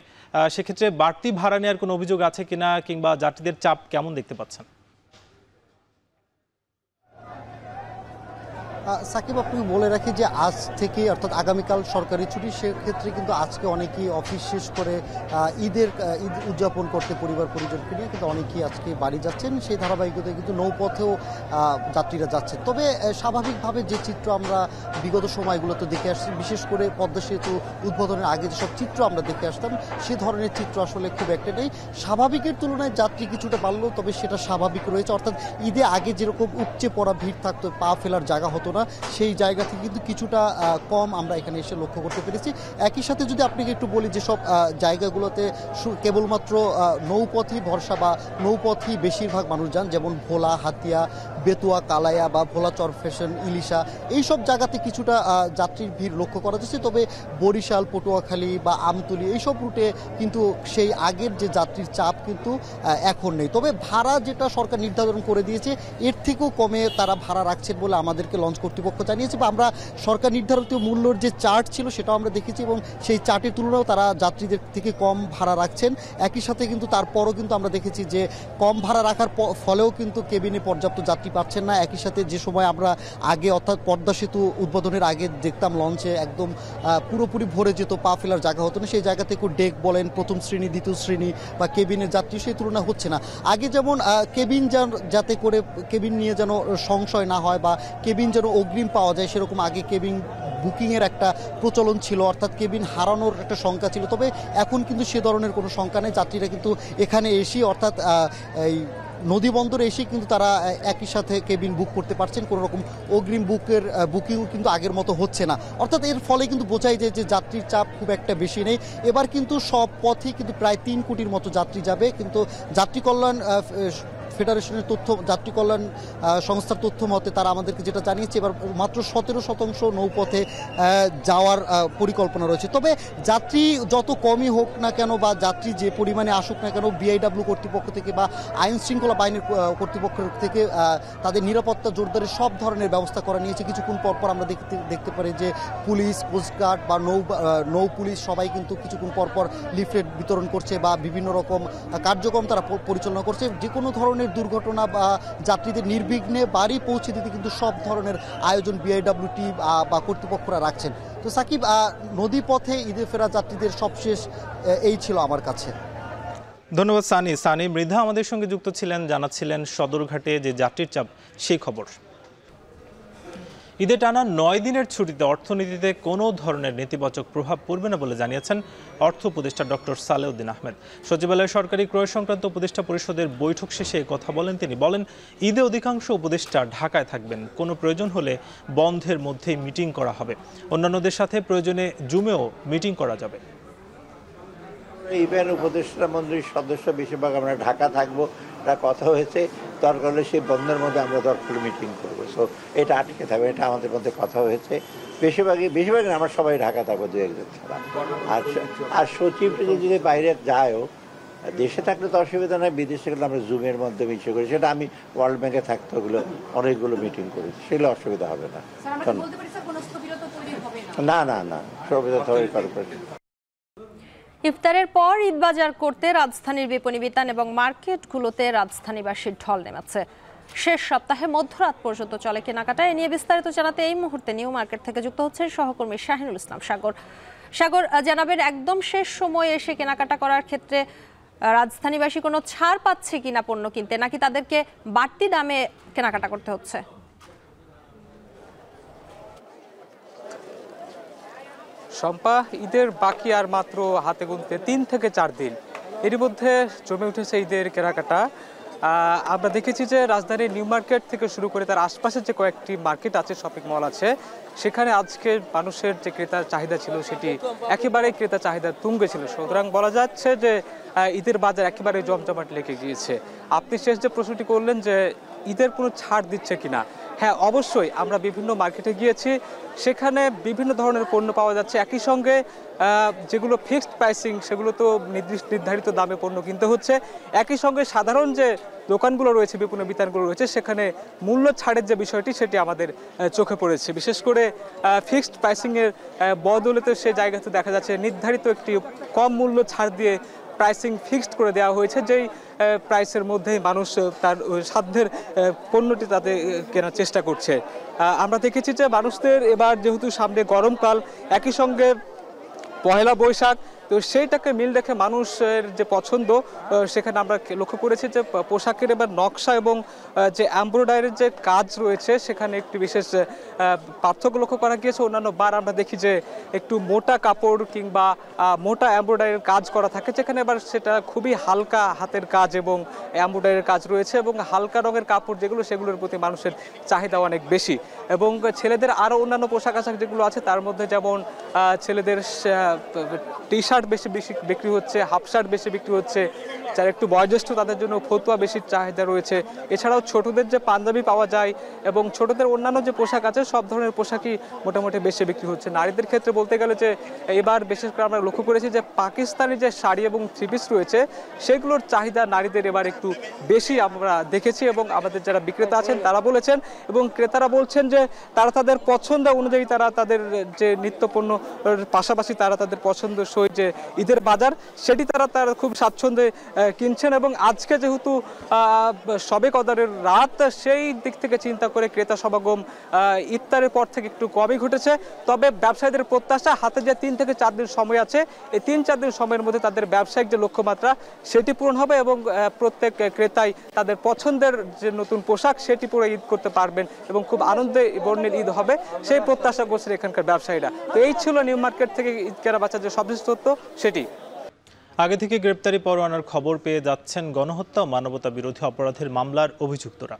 সেক্ষেত্রে বাড়তি ভাড়া নেওয়ার কোনো অভিযোগ আছে কিনা কিংবা যাত্রীদের চাপ কেমন দেখতে পাচ্ছেন? সাকিব, আপনাকে বলে রাখি যে আজ থেকে অর্থাৎ আগামীকাল সরকারি ছুটি, সেক্ষেত্রে কিন্তু আজকে অনেকেই অফিস শেষ করে ঈদ উদযাপন করতে পরিবার পরিজনকে নিয়ে কিন্তু অনেকেই আজকে বাড়ি যাচ্ছেন। সেই ধারাবাহিকতায় কিন্তু নৌপথেও যাত্রীরা যাচ্ছে। তবে স্বাভাবিকভাবে যে চিত্র আমরা বিগত সময়গুলোতে দেখে আসছি, বিশেষ করে পদ্মা সেতু উদ্বোধনের আগে যেসব চিত্র আমরা দেখে আসতাম, সে ধরনের চিত্র আসলে খুব একটা নেই। স্বাভাবিকের তুলনায় যাত্রী কিছুটা বাড়লেও তবে সেটা স্বাভাবিক রয়েছে। অর্থাৎ ঈদে আগে যেরকম উপচে পড়া ভিড় থাকতো, পা ফেলার জায়গা হতো না, সেই জায়গা থেকে কিন্তু কিছুটা কম আমরা এখানে এসে লক্ষ্য করতে পেরেছি। একই সাথে যদি আপনাকে একটু বলি যেসব জায়গাগুলোতে কেবলমাত্র নৌপথই ভরসা বা নৌপথই বেশিরভাগ মানুষ যান, যেমন ভোলা, হাতিয়া, বেতুয়া, কালাইয়া বা ভোলা চরফ্যাশন, ইলিশা, এইসব জায়গাতে কিছুটা যাত্রীর ভিড় লক্ষ্য করা যাচ্ছে। তবে বরিশাল, পটুয়াখালী বা আমতলী এইসব রুটে কিন্তু সেই আগের যে যাত্রীর চাপ কিন্তু এখন নেই। তবে ভাড়া যেটা সরকার নির্ধারণ করে দিয়েছে এর থেকেও কমে তারা ভাড়া রাখছেন বলে আমাদেরকে লঞ্চ কর্তৃপক্ষ জানিয়েছে, বা আমরা সরকার নির্ধারিত মূল্যর যে চার্ট ছিল সেটাও আমরা দেখেছি এবং সেই চার্টের তুলনাও তারা যাত্রীদের থেকে কম ভাড়া রাখছেন। একই সাথে কিন্তু তারপরও কিন্তু আমরা দেখেছি যে কম ভাড়া রাখার ফলেও কিন্তু কেবিনে পর্যাপ্ত যাত্রী পাচ্ছেন না। একই সাথে যে সময় আমরা আগে অর্থাৎ পদ্মা সেতু উদ্বোধনের আগে দেখতাম লঞ্চে একদম পুরোপুরি ভরে যেত, পা ফেলার জায়গা হতো না, সেই জায়গা থেকে ডেক বলেন, প্রথম শ্রেণী, দ্বিতীয় শ্রেণী বা কেবিনের যাত্রী সেই তুলনা হচ্ছে না। আগে যেমন কেবিন যাতে করে কেবিন নিয়ে যেন সংশয় না হয় বা কেবিন যেন অগ্রিম পাওয়া যায়, সেরকম আগে কেবিন বুকিংয়ের একটা প্রচলন ছিল, অর্থাৎ কেবিন হারানোর একটা শঙ্কা ছিল। তবে এখন কিন্তু সে ধরনের কোনো শঙ্কা নেই। যাত্রীরা কিন্তু এখানে এসে অর্থাৎ এই নদী বন্দরে এসে কিন্তু তারা একই সাথে কেবিন বুক করতে পারছেন, কোনো রকম অগ্রিম বুকিংও কিন্তু আগের মতো হচ্ছে না। অর্থাৎ এর ফলে কিন্তু বোঝাই যায় যে যাত্রীর চাপ খুব একটা বেশি নেই। এবার কিন্তু সব পথেই কিন্তু প্রায় 3 কোটির মতো যাত্রী যাবে, কিন্তু যাত্রী কল্যাণ ফেডারেশনের তথ্য, যাত্রী কল্যাণ সংস্থার তথ্য মতে তারা আমাদেরকে যেটা জানিয়েছে এবার মাত্র 17% নৌপথে যাওয়ার পরিকল্পনা রয়েছে। তবে যাত্রী যত কমই হোক না কেন বা যাত্রী যে পরিমাণে আসুক না কেন, বিআইডব্লিউ কর্তৃপক্ষ থেকে বা আইন শৃঙ্খলা বাহিনীর কর্তৃপক্ষ থেকে তাদের নিরাপত্তা জোরদারের সব ধরনের ব্যবস্থা করা নিয়েছে। কিছুক্ষণ পরপর আমরা দেখতে পারি যে পুলিশ, কোস্টগার্ড বা নৌ পুলিশ সবাই কিন্তু কিছুক্ষণ পরপর লিফলেট বিতরণ করছে বা বিভিন্ন রকম কার্যক্রম তারা পরিচালনা করছে। যে কোনো ধরনের দুর্ঘটনা বা যাত্রীদের নির্বিঘ্নে বাড়ি পৌঁছে দিতে কিন্তু সব ধরনের আয়োজন বিআইডব্লিউটি বা কর্তৃপক্ষরা রাখছেন। তো সাকিব, নদী পথে ঈদে ফেরা যাত্রীদের সবশেষ এই ছিল আমার কাছে। ধন্যবাদ সানি। মৃধা আমাদের সঙ্গে যুক্ত ছিলেন, জানাচ্ছিলেন সদরঘাটে যে যাত্রীর চাপ সেই খবর। ঈদে টানা 9 দিনের ছুটিতে অর্থনীতিতে কোনো ধরনের নেতিবাচক প্রভাব পড়বে না বলে জানিয়েছেন অর্থ উপদেষ্টা ডক্টর সালেউদ্দিন আহমেদ। সচিবালয়ের সরকারি ক্রয় সংক্রান্ত উপদেষ্টা পরিষদের বৈঠক শেষে কথা বলেন তিনি। বলেন, ঈদে অধিকাংশ উপদেষ্টা ঢাকায় থাকবেন, কোনো প্রয়োজন হলে বন্ধের মধ্যেই মিটিং করা হবে। অন্যান্যদের সাথে প্রয়োজনে জুমেও মিটিং করা যাবে। ইভেন উপদেষ্টা মন্ত্রীর সদস্য বেশিরভাগ আমরা ঢাকা থাকবো, এটা কথা হয়েছে। দরকার হলে সেই বন্ধের মধ্যে আমরা দরকার মিটিং করবো। সো এটা আটকে থাকবে, এটা আমাদের মধ্যে কথা হয়েছে। বেশিরভাগই আমরা সবাই ঢাকা থাকবো, 2-1 ছাড়া। আর সচিব যদি বাইরে যায়ও, দেশে থাকলে তো অসুবিধা নয়, বিদেশে গেলে আমরা জুমের মধ্যে মিটিং করি। সেটা আমি ওয়ার্ল্ড ব্যাংকে থাকতে ওগুলো অনেকগুলো মিটিং করেছি, সেগুলো অসুবিধা হবে না। না সুবিধা করবে। ইফতারের পর ঈদ বাজার করতে রাজধানীর বিপণী বিতান এবং মার্কেটগুলোতে রাজধানীবাসীর ঢল নেমেছে। শেষ সপ্তাহে মধ্যরাত পর্যন্ত চলে কেনাকাটা। এ নিয়ে বিস্তারিত জানাতে এই মুহূর্তে নিউ মার্কেট থেকে যুক্ত হচ্ছেন সহকর্মী শাহিনুল ইসলাম সাগর। জানাবেন, একদম শেষ সময়ে এসে কেনাকাটা করার ক্ষেত্রে রাজধানীবাসী কোনো ছাড় পাচ্ছে কিনা পণ্য কিনতে, নাকি তাদেরকে বাড়তি দামে কেনাকাটা করতে হচ্ছে? শম্পা, ঈদের বাকি আর মাত্র হাতে গুনতে 3 থেকে 4 দিন। এর মধ্যে জমে উঠেছে ঈদের কেনাকাটা। আমরা দেখেছি যে রাজধানীর নিউ মার্কেট থেকে শুরু করে তার আশপাশে যে কয়েকটি মার্কেট আছে, শপিং মল আছে, সেখানে আজকে মানুষের যে ক্রেতার চাহিদা ছিল সেটি একেবারেই ক্রেতা চাহিদা তুঙ্গে ছিল। সুতরাং বলা যাচ্ছে যে ঈদের বাজার একেবারে জমজমাট লেগে গিয়েছে। আপনি শেষ যে প্রশ্নটি করলেন যে ঈদের কোনো ছাড় দিচ্ছে কিনা, হ্যাঁ অবশ্যই। আমরা বিভিন্ন মার্কেটে গিয়েছি, সেখানে বিভিন্ন ধরনের পণ্য পাওয়া যাচ্ছে। একই সঙ্গে যেগুলো ফিক্সড প্রাইসিং সেগুলো তো নির্ধারিত দামে পণ্য কিনতে হচ্ছে। একই সঙ্গে সাধারণ যে দোকানগুলো রয়েছে, বিপণী বিতানগুলো রয়েছে, সেখানে মূল্য ছাড়ের যে বিষয়টি সেটি আমাদের চোখে পড়েছে। বিশেষ করে ফিক্সড প্রাইসিংয়ের বদলেতে সে জায়গাতে দেখা যাচ্ছে নির্ধারিত একটি কম মূল্য ছাড় দিয়ে প্রাইসিং ফিক্সড করে দেওয়া হয়েছে, যেই প্রাইসের মধ্যেই মানুষ তার সাধ্যের পণ্যটি তাতে কেনার চেষ্টা করছে। আমরা দেখেছি যে মানুষদের এবার যেহেতু সামনে গরমকাল, একই সঙ্গে পহেলা বৈশাখ, তো সেইটাকে মিল রেখে মানুষের যে পছন্দ সেখানে আমরা লক্ষ্য করেছি যে পোশাকের এবার নকশা এবং যে এমব্রয়ডারির যে কাজ রয়েছে সেখানে একটি বিশেষ পার্থক্য লক্ষ্য করা গিয়েছে। অন্যান্য বার আমরা দেখি যে একটু মোটা কাপড় কিংবা মোটা এমব্রয়ডারির কাজ করা থাকে, যেখানে এবার সেটা খুবই হালকা হাতের কাজ এবং এমব্রয়ডারির কাজ রয়েছে এবং হালকা রঙের কাপড় যেগুলো সেগুলোর প্রতি মানুষের চাহিদা অনেক বেশি। এবং ছেলেদের আরও অন্যান্য পোশাক আশাক যেগুলো আছে তার মধ্যে যেমন ছেলেদের টি শার্ট বেশি বিক্রি হচ্ছে, হাফ শার্ট বেশি বিক্রি হচ্ছে, যারা একটু বয়োজ্যেষ্ঠ তাদের জন্য ফতুয়া বেশি চাহিদা রয়েছে। এছাড়াও ছোটদের যে পাঞ্জাবি পাওয়া যায় এবং ছোটদের অন্যান্য যে পোশাক আছে সব ধরনের পোশাকই মোটামুটি বেশি বিক্রি হচ্ছে। নারীদের ক্ষেত্রে বলতে গেলে যে এবার বিশেষ করে আমরা লক্ষ্য করেছি যে পাকিস্তানি যে শাড়ি এবং থ্রি পিস রয়েছে সেগুলোর চাহিদা নারীদের এবার একটু বেশি আমরা দেখেছি এবং আমাদের যারা বিক্রেতা আছেন তারা বলেছেন এবং ক্রেতারা বলছেন যে তারা তাদের পছন্দ অনুযায়ী তারা তাদের যে নিত্যপণ্য পাশাপাশি তারা তাদের পছন্দসই যে ঈদের বাজার সেটি তারা খুব স্বাচ্ছন্দ্যে কিনছেন। এবং আজকে যেহেতু শবে কদরের রাত, সেই দিক থেকে চিন্তা করে ক্রেতা সমাগম ইফতারের পর থেকে একটু কমই ঘটেছে। তবে ব্যবসায়ীদের প্রত্যাশা হাতে যে 3 থেকে 4 দিন সময় আছে, এই 3-4 দিন সময়ের মধ্যে তাদের ব্যবসায়িক যে লক্ষ্যমাত্রা সেটি পূরণ হবে এবং প্রত্যেক ক্রেতাই তাদের পছন্দের যে নতুন পোশাক সেটি পরে ঈদ করতে পারবেন এবং খুব আনন্দে বর্ণের ঈদ হবে সেই প্রত্যাশা করছেন এখানকার ব্যবসায়ীরা। তো এই ছিল নিউ মার্কেট থেকে ঈদ কেনাবেচার যে সবশেষ তথ্য সেটি। আগে থেকে গ্রেপ্তারি পরোয়ানার খবর পেয়ে যাচ্ছেন গণহত্যা ও মানবতা বিরোধী অপরাধের মামলার অভিযুক্তরা।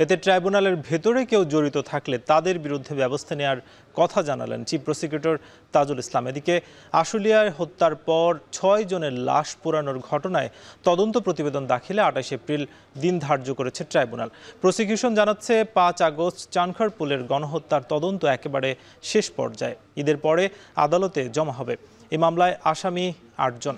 এতে ট্রাইব্যুনালের ভেতরে কেউ জড়িত থাকলে তাদের বিরুদ্ধে ব্যবস্থা নেওয়ার কথা জানালেন চিফ প্রসিকিউটর তাজুল ইসলাম। এদিকে আশুলিয়ায় হত্যার পর 6 জনের লাশ পোড়ানোর ঘটনায় তদন্ত প্রতিবেদন দাখিলে 28 এপ্রিল দিন ধার্য করেছে ট্রাইব্যুনাল। প্রসিকিউশন জানাচ্ছে 5 আগস্ট চানখারপুলের গণহত্যার তদন্ত একেবারে শেষ পর্যায়ে। ঈদের পরে আদালতে জমা হবে। এই মামলায় আসামি 8 জন।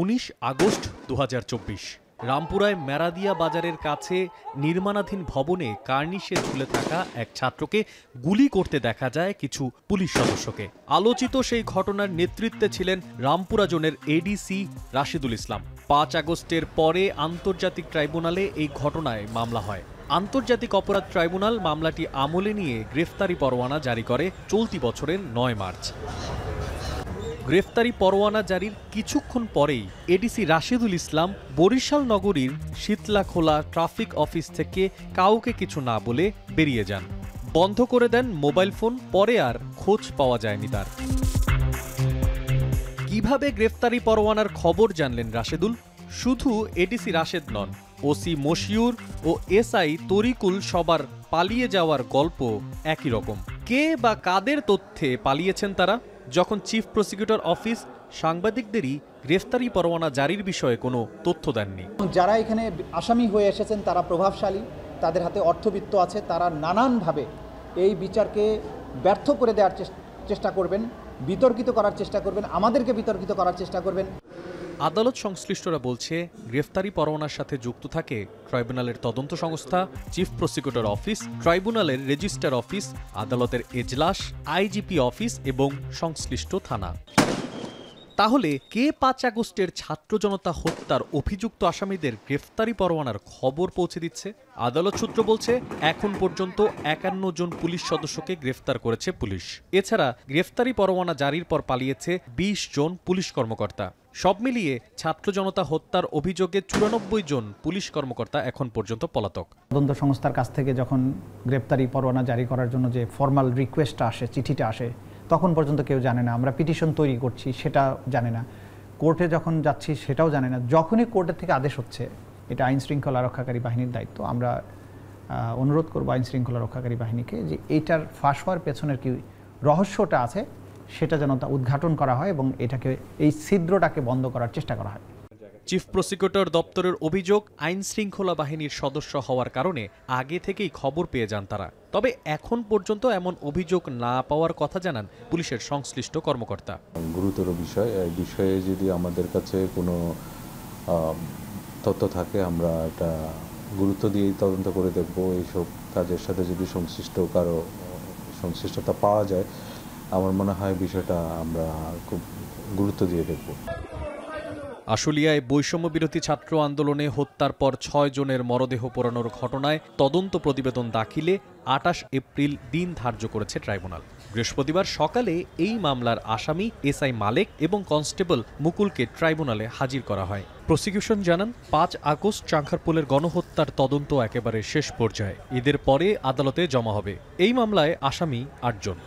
19 আগস্ট 2024 রামপুরায় মেরাদিয়া বাজারের কাছে নির্মাণাধীন ভবনে কার্নিশে ঝুলে থাকা এক ছাত্রকে গুলি করতে দেখা যায় কিছু পুলিশ সদস্যকে। আলোচিত সেই ঘটনার নেতৃত্বে ছিলেন রামপুরা জোনের এডিসি রাশিদুল ইসলাম। 5 আগস্টের পরে আন্তর্জাতিক ট্রাইব্যুনালে এই ঘটনায় মামলা হয়। আন্তর্জাতিক অপরাধ ট্রাইব্যুনাল মামলাটি আমলে নিয়ে গ্রেফতারি পরোয়ানা জারি করে চলতি বছরের 9 মার্চ। গ্রেফতারি পরোয়ানা জারির কিছুক্ষণ পরেই এডিসি রাশিদুল ইসলাম বরিশাল নগরীর শীতলাখোলা ট্রাফিক অফিস থেকে কাউকে কিছু না বলে বেরিয়ে যান। বন্ধ করে দেন মোবাইল ফোন, পরে আর খোঁজ পাওয়া যায়নি তার। কিভাবে গ্রেফতারি পরোয়ানার খবর জানলেন রাশেদুল? শুধু এডিসি রাশেদ নন, ওসি মশিউর ও এসআই তরিকুল সবার পালিয়ে যাওয়ার গল্প একই রকম। কে বা কাদের তথ্যে পালিয়েছেন তারা? যখন চিফ প্রসিকিউটর অফিস সাংবাদিকদেরই গ্রেফতারি পরোয়ানা জারির বিষয়ে কোনো তথ্য দেননি। যারা এখানে আসামি হয়ে এসেছেন তারা প্রভাবশালী, তাদের হাতে অর্থবিত্ত আছে, তারা নানানভাবে এই বিচারকে ব্যর্থ করে দেওয়ার চেষ্টা করবেন, বিতর্কিত করার চেষ্টা করবেন, আমাদেরকে বিতর্কিত করার চেষ্টা করবেন। আদালত সংশ্লিষ্টরা বলছে গ্রেফতারি পরোয়ানার সাথে যুক্ত থাকে ট্রাইব্যুনালের তদন্ত সংস্থা, চিফ প্রসিকিউটর অফিস, ট্রাইব্যুনালের রেজিস্ট্রার অফিস, আদালতের এজলাস, আইজিপি অফিস এবং সংশ্লিষ্ট থানা। তাহলে কে 5 আগস্টের ছাত্র জনতা হত্যার অভিযুক্ত আসামিদের গ্রেফতারি পরোয়ানার খবর পৌঁছে দিচ্ছে? আদালত সূত্র বলছে এখন পর্যন্ত 51 জন পুলিশ সদস্যকে গ্রেফতার করেছে পুলিশ। এছাড়া গ্রেফতারি পরোয়ানা জারির পর পালিয়েছে 20 জন পুলিশ কর্মকর্তা। সব মিলিয়ে ছাত্র জনতা হত্যার অভিযোগে 94 জন পুলিশ কর্মকর্তা এখন পর্যন্ত পলাতক। তদন্ত সংস্থার কাছ থেকে যখন গ্রেফতারি পরোয়ানা জারি করার জন্য যে ফর্মাল রিকোয়েস্টটা আসে, চিঠিটা আসে, তখন পর্যন্ত কেউ জানে না। আমরা পিটিশন তৈরি করছি সেটা জানে না, কোর্টে যখন যাচ্ছি সেটাও জানে না। যখনই কোর্টের থেকে আদেশ হচ্ছে, এটা আইন শৃঙ্খলা রক্ষাকারী বাহিনীর দায়িত্ব। আমরা অনুরোধ করব আইন শৃঙ্খলা রক্ষাকারী বাহিনীকে যে এইটার ফাঁস হওয়ার পেছনের কি রহস্যটা আছে সেটা যেন তা উদ্ঘাটন করা হয় এবং এটাকে, এই ছিদ্রটাকে বন্ধ করার চেষ্টা করা হয়। চিফ প্রসিকিউটর দপ্তরের অভিযোগ, আইন শৃঙ্খলা বাহিনীর সদস্য হওয়ার কারণে আগে থেকেই খবর পেয়ে যান তারা। তবে এখন পর্যন্ত এমন অভিযোগ না পাওয়ার কথা জানান পুলিশের সংশ্লিষ্ট কর্মকর্তা। গুরুতর বিষয়, এই বিষয়ে যদি আমাদের কাছে কোনো তথ্য থাকে আমরা এটা গুরুত্ব দিয়েই তদন্ত করে দেখব। এইসব কাজের সাথে যদি কারো সংশ্লিষ্টতা পাওয়া যায়, আমার মনে হয় বিষয়টা আমরা খুব গুরুত্ব দিয়ে দেখব। আশুলিয়ায় বৈষম্য বিরোধী ছাত্র আন্দোলনে হত্যার পর 6 জনের মরদেহ পোড়ানোর ঘটনায় তদন্ত প্রতিবেদন দাখিলে 28 এপ্রিল দিন ধার্য করেছে ট্রাইব্যুনাল। বৃহস্পতিবার সকালে এই মামলার আসামি এসআই মালেক এবং কনস্টেবল মুকুলকে ট্রাইব্যুনালে হাজির করা হয়। প্রসিকিউশন জানান ৫ আগস্ট চাংখারপুলের গণহত্যার তদন্ত একেবারে শেষ পর্যায়ে, ঈদের পরে আদালতে জমা হবে। এই মামলায় আসামি ৮ জন।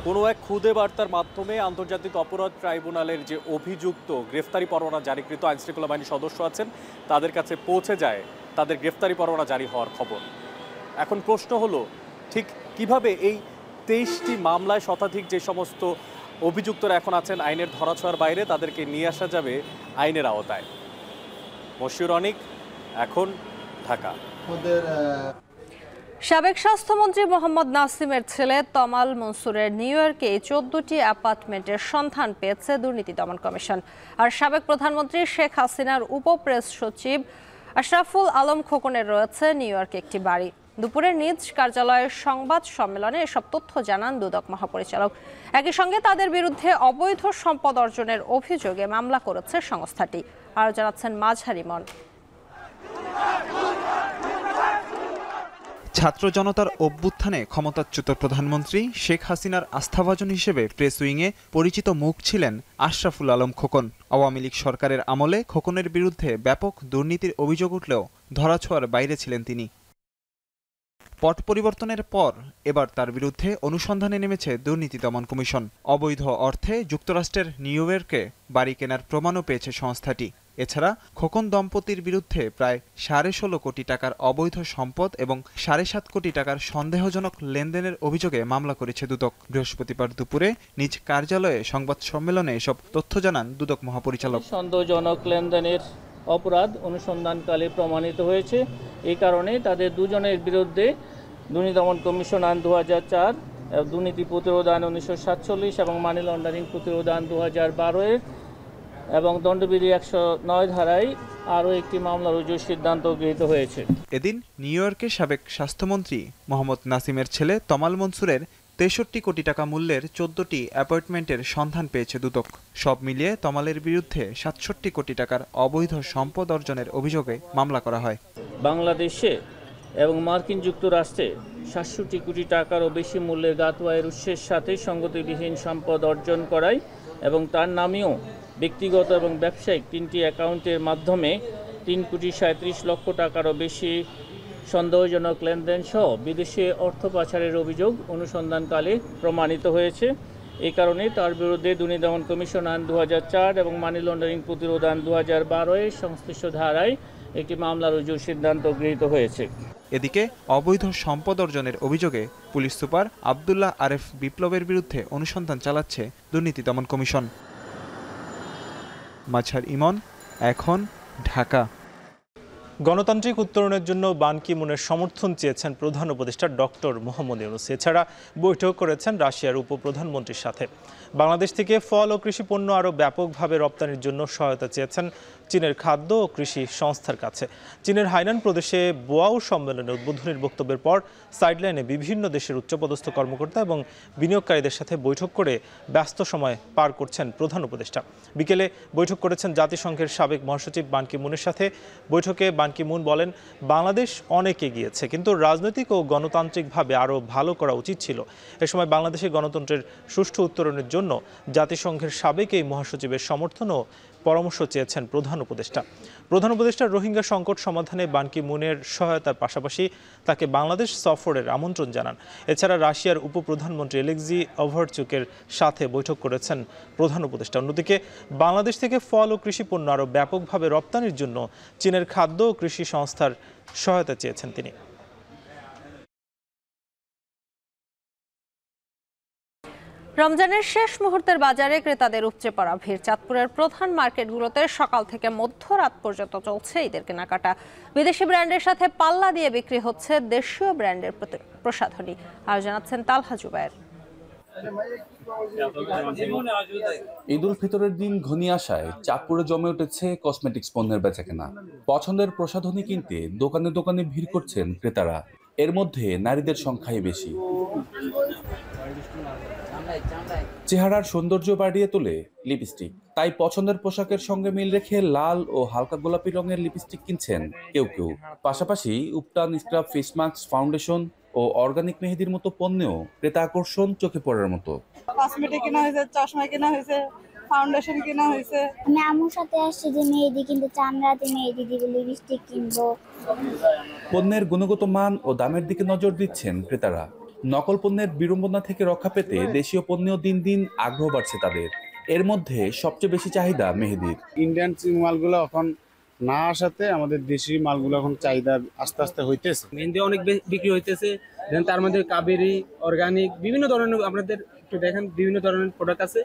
কোনো এক খুদে বার্তার মাধ্যমে আন্তর্জাতিক অপরাধ ট্রাইব্যুনালের যে অভিযুক্ত গ্রেফতারি পরোয়ানা জারিকৃত আইনশৃঙ্খলা বাহিনীর সদস্য আছেন তাদের কাছে পৌঁছে যায় তাদের গ্রেফতারি পরোয়ানা জারি হওয়ার খবর। এখন প্রশ্ন হলো ঠিক কিভাবে এই ২৩টি মামলায় শতাধিক যে সমস্ত অভিযুক্তরা এখন আছেন আইনের ধরাছোঁয়ার বাইরে তাদেরকে নিয়ে আসা যাবে আইনের আওতায়। মশিউর অনিক, এখন ঢাকা। সাবেক স্বাস্থ্যমন্ত্রী মোহাম্মদ নাসিমের ছেলে তমাল মনসুরের নিউ ইয়র্কে 14টি অ্যাপার্টমেন্টের সন্ধান পেয়েছে দুর্নীতি দমন কমিশন। আর সাবেক প্রধানমন্ত্রী শেখ হাসিনার উপপ্রেস সচিব আশরাফুল আলম খোকনের রয়েছে নিউ ইয়র্কে একটি বাড়ি। দুপুরে নিজ কার্যালয়ের সংবাদ সম্মেলনে এসব তথ্য জানান দুদক মহাপরিচালক। একই সঙ্গে তাদের বিরুদ্ধে অবৈধ সম্পদ অর্জনের অভিযোগে মামলা করেছে সংস্থাটি। আরও জানাচ্ছেন মাঝার ইমন। ছাত্র জনতার অভ্যুত্থানে ক্ষমতাচ্যুত প্রধানমন্ত্রী শেখ হাসিনার আস্থাভাজন হিসেবে প্রেস উইংয়ে পরিচিত মুখ ছিলেন আশরাফুল আলম খোকন। আওয়ামী লীগ সরকারের আমলে খোকনের বিরুদ্ধে ব্যাপক দুর্নীতির অভিযোগ উঠলেও ধরাছোঁয়ার বাইরে ছিলেন তিনি। পট পরিবর্তনের পর এবার তার বিরুদ্ধে অনুসন্ধানে নেমেছে দুর্নীতি দমন কমিশন। অবৈধ অর্থে যুক্তরাষ্ট্রের নিউ ইয়র্কে বাড়ি কেনার প্রমাণও পেয়েছে সংস্থাটি। এছাড়া খোকন দম্পতির বিরুদ্ধে প্রায় 16.5 কোটি টাকার অবৈধ সম্পদ এবং 7.5 কোটি টাকার সন্দেহজনক লেনদেনের অভিযোগে মামলা করেছে দুদক। বৃহস্পতিবার দুপুরে নিজ কার্যালয়ে সংবাদ সম্মেলনে এসব তথ্য জানান দুদক মহাপরিচালক। সন্দেহজনক লেনদেনের অপরাধ অনুসন্ধানকালে প্রমাণিত হয়েছে। এই কারণে তাদের দুজনের বিরুদ্ধে দুর্নীতি দমন কমিশন আইন 2004, দুর্নীতি প্রতিরোধ আইন 1947 এবং মানি লন্ডারিং প্রতিরোধ আইন 2012 এবং দণ্ডবিধি 109 ধারায় আরও একটি মামলা রুজুর সিদ্ধান্ত গৃহীত হয়েছে। এদিন নিউ ইয়র্কে সাবেক স্বাস্থ্যমন্ত্রী মোহাম্মদ নাসিমের ছেলে তমাল মনসুরের 63 কোটি টাকা মূল্যের 14টি অ্যাপার্টমেন্টের সন্ধান পেয়েছে দুদক। সব মিলিয়ে তমালের বিরুদ্ধে 67 কোটি টাকার অবৈধ সম্পদ অর্জনের অভিযোগে মামলা করা হয়। বাংলাদেশে এবং মার্কিন যুক্তরাষ্ট্রে 67 কোটি টাকারও বেশি মূল্যের গাতুয়ায়ের উৎসের সাথে সঙ্গতিবিহীন সম্পদ অর্জন করায় এবং তার নামেও ব্যক্তিগত এবং ব্যবসায়িক 3টি অ্যাকাউন্টের মাধ্যমে 3,37,00,000 টাকারও বেশি সন্দেহজনক লেনদেন সহ বিদেশে অর্থ পাচারের অভিযোগ অনুসন্ধানকালে প্রমাণিত হয়েছে। এই কারণে তার বিরুদ্ধে দুর্নীতি দমন কমিশন আইন 2004 এবং মানি লন্ডারিং প্রতিরোধ আইন 2012 সংশ্লিষ্ট ধারায় একটি মামলা রুজুর সিদ্ধান্ত গৃহীত হয়েছে। এদিকে অবৈধ সম্পদ অর্জনের অভিযোগে পুলিশ সুপার আব্দুল্লাহ আরেফ বিপ্লবের বিরুদ্ধে অনুসন্ধান চালাচ্ছে দুর্নীতি দমন কমিশন। মাঝার ইমন, এখন ঢাকা। গণতান্ত্রিক উত্তরণের জন্য বান কি মুনের সমর্থন চেয়েছেন প্রধান উপদেষ্টা ডক্টর মোহাম্মদ ইউনূস। এছাড়া বৈঠক করেছেন রাশিয়ার উপপ্রধানমন্ত্রীর সাথে। বাংলাদেশ থেকে ফল ও কৃষি পণ্য আরও ব্যাপকভাবে রপ্তানির জন্য সহায়তা চেয়েছেন চীনের খাদ্য ও কৃষি সংস্থার কাছে। চীনের হাইনান প্রদেশে বোয়াও সম্মেলনে উদ্বোধনীর বক্তব্যের পর সাইডলাইনে বিভিন্ন দেশের উচ্চপদস্থ কর্মকর্তা এবং বিনিয়োগকারীদের সাথে বৈঠক করে ব্যস্ত সময় পার করছেন প্রধান উপদেষ্টা। বিকেলে বৈঠক করেছেন জাতিসংঘের সাবেক মহাসচিব বান কি মুনের সাথে। বৈঠকে বান কি মুন বলেন, বাংলাদেশ অনেক এগিয়েছে, কিন্তু রাজনৈতিক ও গণতান্ত্রিকভাবে আরও ভালো করা উচিত ছিল। এ সময় বাংলাদেশের গণতন্ত্রের সুষ্ঠু উত্তরণের জন্য জাতিসংঘের সাবেক এই মহাসচিবের সমর্থন ও পরামর্শ চেয়েছেন প্রধান উপদেষ্টা। প্রধান উপদেষ্টা রোহিঙ্গা সংকট সমাধানে বান কি মুনের সহায়তার পাশাপাশি তাকে বাংলাদেশ সফরের আমন্ত্রণ জানান। এছাড়া রাশিয়ার উপপ্রধানমন্ত্রী এলেক্সি ওভারচুকের সাথে বৈঠক করেছেন প্রধান উপদেষ্টা। অন্যদিকে বাংলাদেশ থেকে ফল ও কৃষি পণ্য আরও ব্যাপকভাবে রপ্তানির জন্য চীনের খাদ্য ও কৃষি সংস্থার সহায়তা চেয়েছেন তিনি। রমজানের শেষ মুহূর্তের বাজারে ক্রেতাদের উপচে পড়া ভিড়। চাঁদপুরের প্রধান মার্কেটগুলোতে সকাল থেকে মধ্যরাত পর্যন্ত চলছে ঈদের কেনাকাটা। বিদেশি ব্র্যান্ডের সাথে পাল্লা দিয়ে বিক্রি হচ্ছে দেশীয় ব্র্যান্ডের প্রসাধনী। আর জানাচ্ছেন তালহা জুবায়ের। ঈদ উল ফিতরের দিন ঘনিয়ে আসায় চাঁদপুরে জমে উঠেছে কসমেটিক্স পণ্যের বেচাকেনা। পছন্দের প্রসাধনী কিনতে দোকানে দোকানে ভিড় করছেন ক্রেতারা। এর মধ্যে নারীদের সংখ্যাই বেশি। চেহারার সৌন্দর্য বাড়িয়ে তোলে লিপস্টিক, তাই পছন্দের পোশাকের সঙ্গে মিল রেখে লাল ও হালকা গোলাপি রঙের লিপস্টিক কিনছেন কেউ কেউ। পাশাপাশি উপটান, স্ক্রাব, ফেস মাস্ক, ফাউন্ডেশন ও অর্গানিক মেহেদির মতো পণ্যেও ক্রেতা আকর্ষণ চোখে পড়ার মতো। কসমেটিক কেনা হয়েছে, চশমা কেনা হয়েছে, ফাউন্ডেশন কেনা হয়েছে। আমি আম্মুর সাথে আসছি যে মেহেদি কিনতে চান, রাতে মেহেদি দিব, লিপস্টিক কিনবো। পণ্যের গুণগত মান ও দামের দিকে নজর দিচ্ছেন ক্রেতারা। নকল পণ্যের বিড়ম্বনা থেকে রক্ষা পেতে দেশীয় পণ্যেও দিন দিন আগ্রহ বাড়ছে তাদের। এর মধ্যে সবচেয়ে বেশি চাহিদা মেহেদির। ইন্ডিয়ান মালগুলো এখন না আসাতে আমাদের দেশি মালগুলো এখন চাহিদা আস্তে আস্তে হইতেছে। মেহেদি অনেক বিক্রি হইতেছে, তার মধ্যে কাবেরি, অর্গানিক বিভিন্ন ধরনের আপনাদের একটু দেখেন বিভিন্ন ধরনের প্রোডাক্ট আছে।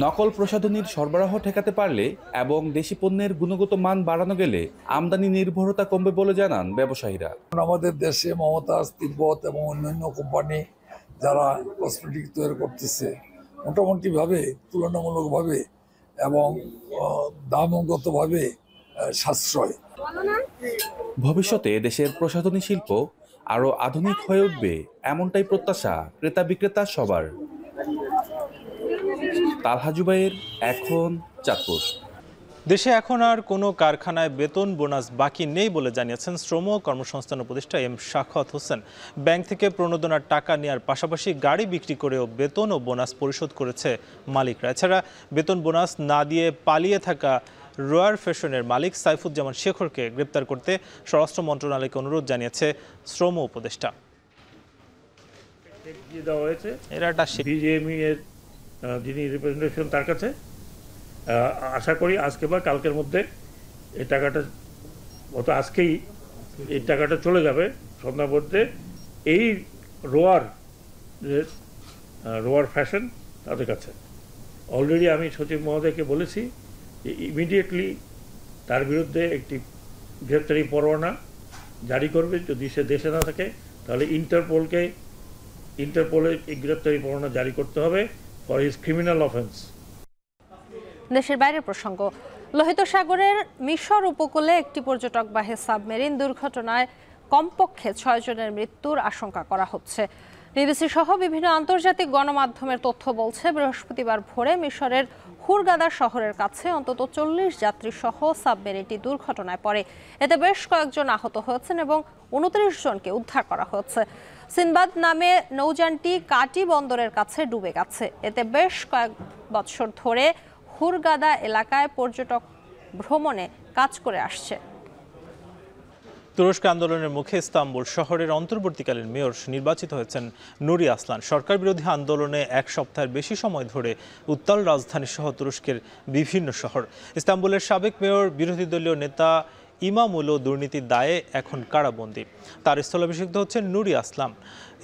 নকল প্রসাধনীর সরবরাহ ঠেকাতে পারলে এবং দেশি পণ্যের গুণগত মান বাড়ানো গেলে আমদানি নির্ভরতা কমবে বলে জানান ব্যবসায়ীরা। আমাদের দেশে মমতাজ, তিব্বত এবং অন্যান্য কোম্পানি যারা কসমেটিক তৈরি করতেছে মোটামুটিভাবে তুলনামূলকভাবে এবং দামগতভাবে সাশ্রয়। ভবিষ্যতে দেশের প্রসাধনী শিল্প আরও আধুনিক হয়ে উঠবে এমনটাই প্রত্যাশা ক্রেতা বিক্রেতা সবার। তালহা জুবাইর, এখন চাঁদপুর। দেশে এখন আর কোনো কারখানায় বেতন বোনাস বাকি নেই বলে জানিয়েছেন শ্রম ও কর্মসংস্থান উপদেষ্টা এম শাখাওয়াত হোসেন। ব্যাংক থেকে প্রণোদনার টাকা নেওয়ার পাশাপাশি গাড়ি বিক্রি করেও বেতন ও বোনাস পরিশোধ করেছে মালিকরা। এছাড়া বেতন বোনাস না দিয়ে পালিয়ে থাকা রয়্যার ফ্যাশনের মালিক সাইফুজ্জামান শেখরকে গ্রেপ্তার করতে স্বরাষ্ট্র মন্ত্রণালয়কে অনুরোধ জানিয়েছে শ্রম উপদেষ্টা। দেওয়া হয়েছে বিজেএমই এর যিনি রিপ্রেজেন্টেশন তার কাছে, আশা করি আজকে বা কালকের মধ্যে এই টাকাটা আজকেই এই টাকাটা চলে যাবে সন্ধ্যার মধ্যে। এই রোয়ার ফ্যাশন তাদের কাছে অলরেডি আমি সচিব মহোদয়কে বলেছি যে ইমিডিয়েটলি তার বিরুদ্ধে একটি গ্রেপ্তারি পরোয়ানা জারি করবে। যদি সে দেশে না থাকে তাহলে ইন্টারপোলে এই গ্রেপ্তারি পরোয়ানা জারি করতে হবে ফর হিজ ক্রিমিনাল অফেন্স। দেশের বাইরের প্রসঙ্গ, লোহিত সাগরের মিশর উপকূলে একটি পর্যটকবাহী সাবমেরিন দুর্ঘটনায় কমপক্ষে 6 জনের মৃত্যুর আশঙ্কা করা হচ্ছে। বিবিসি সহ বিভিন্ন আন্তর্জাতিক গণমাধ্যমের তথ্য বলছে, বৃহস্পতিবার ভোরে মিশরের হুরগাদা শহরের কাছে অন্তত 40 যাত্রী সহ সাবমেরিনটি দুর্ঘটনায় পড়ে। এতে বেশ কয়েকজন আহত হয়েছেন এবং 29 জনকে উদ্ধার করা হয়েছে। সিনবাদ নামে নৌযানটি কাটি বন্দরের কাছে ডুবে গেছে। এতে বেশ কয়েক বছর ধরে হুরগাদা এলাকায় পর্যটক ভ্রমণে কাজ করে আসছে। তুরস্ক আন্দোলনের মুখে ইস্তাম্বুল শহরের অন্তর্বর্তীকালীন মেয়র নির্বাচিত হয়েছেন নুরি আসলান। সরকার বিরোধী আন্দোলনে 1 সপ্তাহের বেশি সময় ধরে উত্তাল রাজধানী সহ তুরস্কের বিভিন্ন শহর। ইস্তাম্বুলের সাবেক মেয়র বিরোধী দলীয় নেতা ইমামুলও দুর্নীতির দায়ে এখন কারাবন্দী। তার স্থলাভিষিক্ত হচ্ছেন নুরি আসলাম।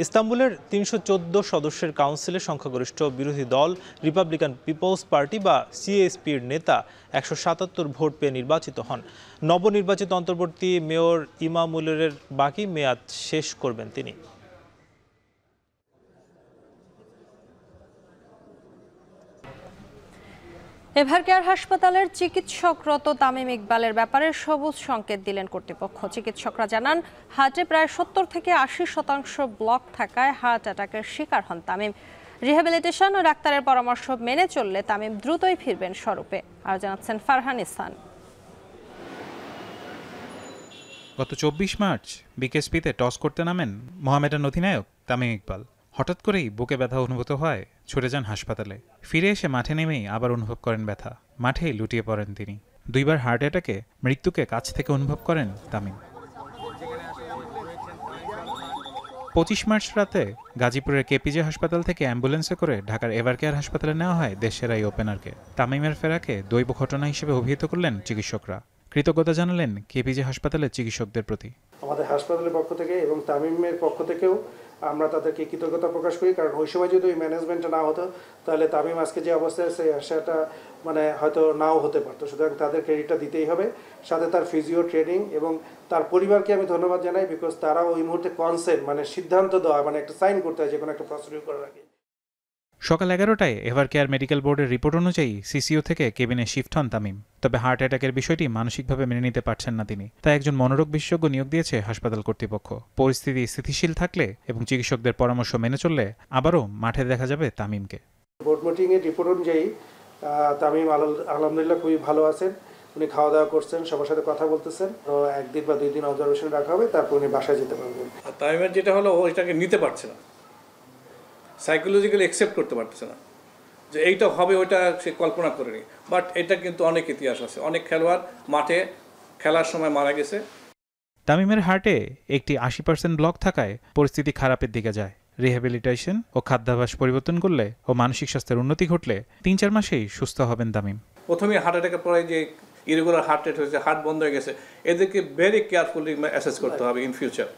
ইস্তাম্বুলের 314 সদস্যের কাউন্সিলের সংখ্যাগরিষ্ঠ বিরোধী দল রিপাবলিকান পিপলস পার্টি বা সিএসপির নেতা 177 ভোট পেয়ে নির্বাচিত হন। নবনির্বাচিত অন্তর্বর্তী মেয়র ইমামুলের বাকি মেয়াদ শেষ করবেন তিনি। এভারকেয়ার হাসপাতালের চিকিৎসকরত তামিম ইকবালের ব্যাপারে সবুজ সংকেত দিলেন কর্তৃপক্ষ। চিকিৎসকরা জানান, হার্টে প্রায় 70 থেকে 80% ব্লক থাকায় হার্ট অ্যাটাকের শিকার হন তামিম। রিহ্যাবিলিটেশন ও ডাক্তারের পরামর্শ মেনে চললে তামিম দ্রুতই ফিরবেন স্বরূপে। আর জানাচ্ছেন ফারহান ইসান। গত 24 মার্চ বিকেএসপিতে টস করতে নামেন মোহামেডান অধিনায়ক তামিম ইকবাল। হঠাৎ করেই বুকে ব্যথা অনুভূত হয়, ছুটে যান হাসপাতালে। ফিরে এসে মাঠে নেমেই আবার অনুভব করেন ব্যথা। মাঠেই লুটিয়ে পড়েন তিনি। 2 বার হার্ট অ্যাটাকে মৃত্যুকে কাছ থেকে অনুভব করেন তামিম। 25 মার্চ রাতে গাজীপুরের কেপিজে হাসপাতাল থেকে অ্যাম্বুলেন্সে করে ঢাকার এভারকেয়ার হাসপাতালে নেওয়া হয় দেশের এই ওপেনারকে। তামিমের ফেরাকে দৈব ঘটনা হিসেবে অভিহিত করলেন চিকিৎসকরা। কৃতজ্ঞতা জানালেন কেপিজে হাসপাতালের চিকিৎসকদের প্রতি। আমাদের হাসপাতালের পক্ষ থেকে এবং তামিমের পক্ষ থেকেও আমরা তাদেরকে কৃতজ্ঞতা প্রকাশ করি, কারণ ওই সময় যদি ওই ম্যানেজমেন্টটা না হতো তাহলে তামিম আজকে যে অবস্থায় আছে সেটা হয়তো নাও হতে পারতো। সুতরাং তাদের ক্রেডিটটা দিতেই হবে। সাথে তার ফিজিও ট্রেনিং এবং তার পরিবারকে আমি ধন্যবাদ জানাই, বিকজ তারা ওই মুহূর্তে কনসেন্ট সিদ্ধান্ত দেওয়া একটা সাইন করতে হয় যে কোনো একটা প্রসিডিউর করার আগে। সকাল 11টায় এভারকেয়ার মেডিকেল বোর্ডের রিপোর্ট অনুযায়ী সিসিও থেকে কেবিনে শিফট হন তামিম। তবে হার্ট অ্যাটাকের বিষয়টি মানসিকভাবে মেনে নিতে পারছেন না তিনি। তাই একজন মনোরোগ বিশেষজ্ঞ নিয়োগ দিয়েছে হাসপাতাল কর্তৃপক্ষ। পরিস্থিতি স্থিতিশীল থাকলে এবং চিকিৎসকদের পরামর্শ মেনে চললে আবারও মাঠে দেখা যাবে তামিমকে। বোর্ড মিটিংয়ের রিপোর্ট অনুযায়ী তামিম আলহামদুলিল্লাহ খুবই ভালো আছেন। উনি খাওয়া দাওয়া করছেন, সবার সাথে কথা বলতেছেন। 1 দিন বা 2 দিন অবজারভেশন রাখা হবে, তারপর উনি বাসায় যেতে পারবেন। তামিমের যেটা হলো, ও এটাকে নিতে পারছে না, সাইকোলজিক্যালি অ্যাকসেপ্ট করতে পারছে না যে এইটা হবে, ওইটা সে কল্পনা করেনি। বাট এটা কিন্তু অনেক ইতিহাস আছে, অনেক খেলোয়াড় মাঠে খেলার সময় মারা গেছে। তামিমের হার্টে একটি 80% ব্লক থাকায় পরিস্থিতি খারাপের দিকে যায়। রিহ্যাবিলিটেশন ও খাদ্যাভ্যাস পরিবর্তন করলে ও মানসিক স্বাস্থ্যের উন্নতি ঘটলে 3-4 মাসেই সুস্থ হবেন তামিম। প্রথমে হার্ট অ্যাটাকের পরে যে ইরেগুলার হার্ট রেট হয়েছে, হার্ট বন্ধ হয়ে গেছে, এদেরকে ভেরি কেয়ারফুলি অ্যাসেস করতে হবে ইন ফিউচার।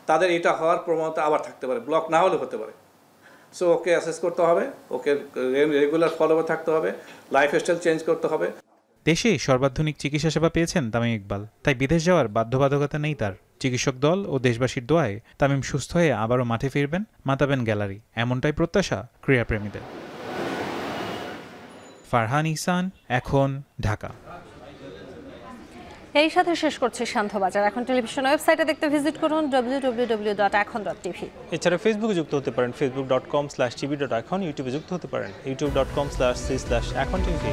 তাদের এটা হওয়ার প্রবণতা আবার থাকতে পারে, ব্লক না হলে হতে পারে। সো ওকে অ্যাসেস করতে হবে, ওকে রেগুলার ফলোআপে থাকতে হবে, লাইফস্টাইল চেঞ্জ করতে হবে। দেশে সর্বাধুনিক চিকিৎসা সেবা পেয়েছেন তামিম ইকবাল, তাই বিদেশ যাওয়ার বাধ্যবাধকতা নেই তার। চিকিৎসক দল ও দেশবাসীর দোয়ায় তামিম সুস্থ হয়ে আবারও মাঠে ফিরবেন, মাতাবেন গ্যালারি, এমনটাই প্রত্যাশা ক্রীড়াপ্রেমীদের। ফারহান ইহসান, এখন, ঢাকা। এই সাথে শেষ করছি শান্ত বাজার। এখন টেলিভিশন ওয়েবসাইটে দেখতে ভিজিট করুন www.ekhon.tv। এছাড়া ফেসবুকে যুক্ত হতে পারেন facebook.com/tv.ekhon, ইউটিউবে যুক্ত হতে পারেন youtube.com/c/ekhon tv।